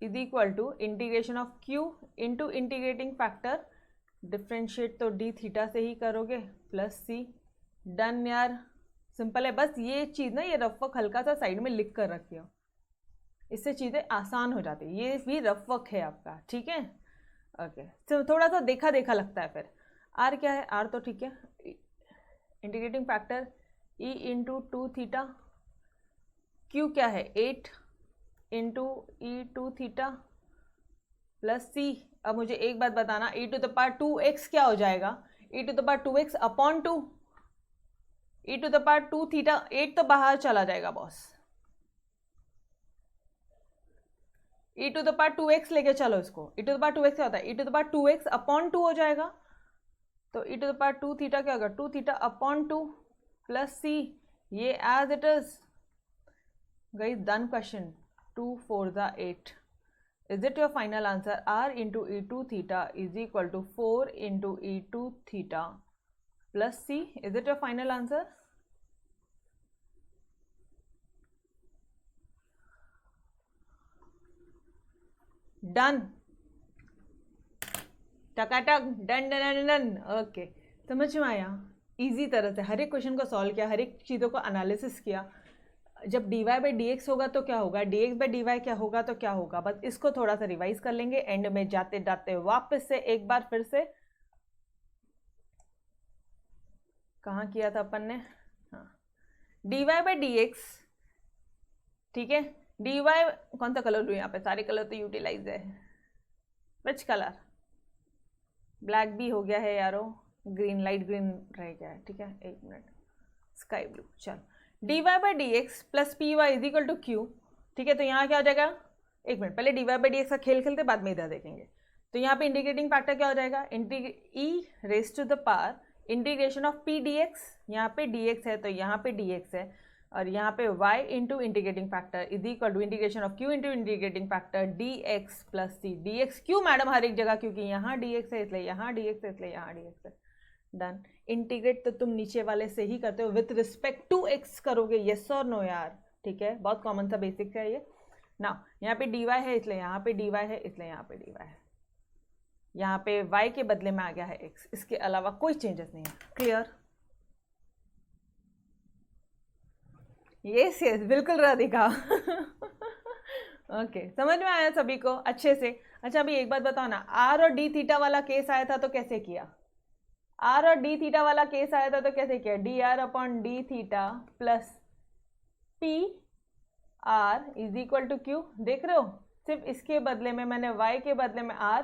Speaker 1: is equal to integration of q into integrating factor, differentiate तो डी थीटा से ही करोगे, प्लस सी। डन यार, सिंपल है। बस ये चीज़ ना, ये रफ वर्क हल्का सा साइड में लिख कर रखियो, इससे चीज़ें आसान हो जाती है। ये भी रफ वर्क है आपका, ठीक है? ओके, तो थोड़ा सा देखा देखा लगता है। फिर आर क्या है? आर तो ठीक है, integrating factor E into 2 theta, Q क्या है? 8 इंटू ई 2 थीटा प्लस सी। अब मुझे एक बात बताना, ई टू द पावर 2x क्या हो जाएगा? E to the power 2x upon 2, e to the power 2 theta, 8 तो बाहर चला जाएगा boss, e to the power 2x लेके चलो इसको। ई टू द पावर 2x क्या होता है? E to the power 2x upon 2 हो जाएगा, तो e to the power 2 theta क्या होगा? 2 थीटा अपॉन 2 प्लस सी, ये as it is. Guys done question. 2 4 ज़ा 8। Is it your final answer? R into E2 theta is equal to 4 into E2 theta plus C. Is it your final answer? Done. Takatak, done done done done. Okay, समझ में आया? Easy तरह से हर एक question को solve किया, हर एक चीज़ों को एनालिसिस किया। जब d Y by D x होगा तो क्या होगा, d x by D y क्या होगा तो क्या होगा, बस इसको थोड़ा सा रिवाइज कर लेंगे एंड में जाते जाते वापस से एक बार फिर से। कहाँ किया था अपन ने? हाँ, d Y by D x, ठीक है? डी वाई, कौन सा कलर लूँ यहाँ पे? सारे कलर तो यूटिलाइज है। Which colour? ब्लैक भी हो गया है यारो, ग्रीन, लाइट ग्रीन रह गया है, ठीक है? एक मिनट, स्काई ब्लू। चल, d Y by D x plus P Y is equal to q, ठीक है? तो यहाँ क्या हो जाएगा? एक मिनट, पहले d Y by D x का खेल खेलते बाद में इधर देखेंगे। तो यहाँ पे इंटीग्रेटिंग फैक्टर क्या हो जाएगा? E raise to the power integration of P D x, यहाँ पे डी एक्स है तो यहाँ पे डी एक्स है, और यहाँ पे y into integrating factor is equal to integration of q into integrating factor dx plus c. dx क्यों मैडम? हर एक जगह, क्योंकि यहाँ dx है इसलिए यहाँ dx है इसलिए यहाँ dx है। डन। इंटीग्रेट तो तुम नीचे वाले से ही करते हो, विथ रिस्पेक्ट टू x करोगे, यस और नो यार? ठीक है, बहुत कॉमन सा बेसिक है ये ना। यहाँ पे dy है इसलिए यहाँ पे dy है, इसलिए यहाँ पे dy है, यहाँ पे y के बदले में आ गया है x, इसके अलावा कोई चेंजेस नहीं है। क्लियर? यस यस बिल्कुल राधिका। ओके समझ में आया सभी को अच्छे से? अच्छा अभी एक बात बताओ ना, r और d थीटा वाला केस आया था तो कैसे किया? r और d थीटा वाला केस आया था तो कैसे किया? dr upon d theta plus p r is equal to q. देख रहे हो, सिर्फ इसके बदले में मैंने y के बदले में r,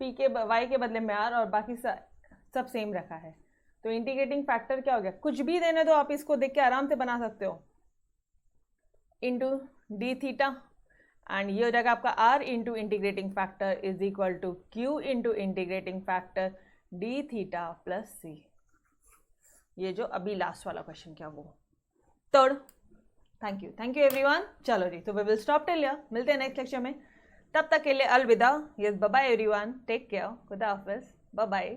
Speaker 1: p के y के बदले में r और बाकी सब सेम रखा है। तो इंटीग्रेटिंग फैक्टर क्या हो गया? कुछ भी देने दो, आप इसको देख के आराम से बना सकते हो, इंटू डी थीटा, एंड ये हो जाएगा आपका r into integrating factor is equal to q into integrating factor d theta plus सी। ये जो अभी लास्ट वाला क्वेश्चन क्या वो थर्ड। Thank you everyone. चलो जी, तो we will stop till here, मिलते हैं नेक्स्ट लेक्चर में, तब तक के लिए अलविदा। Yes bye bye everyone, take care, खुदा हाफिज, बाय बाय।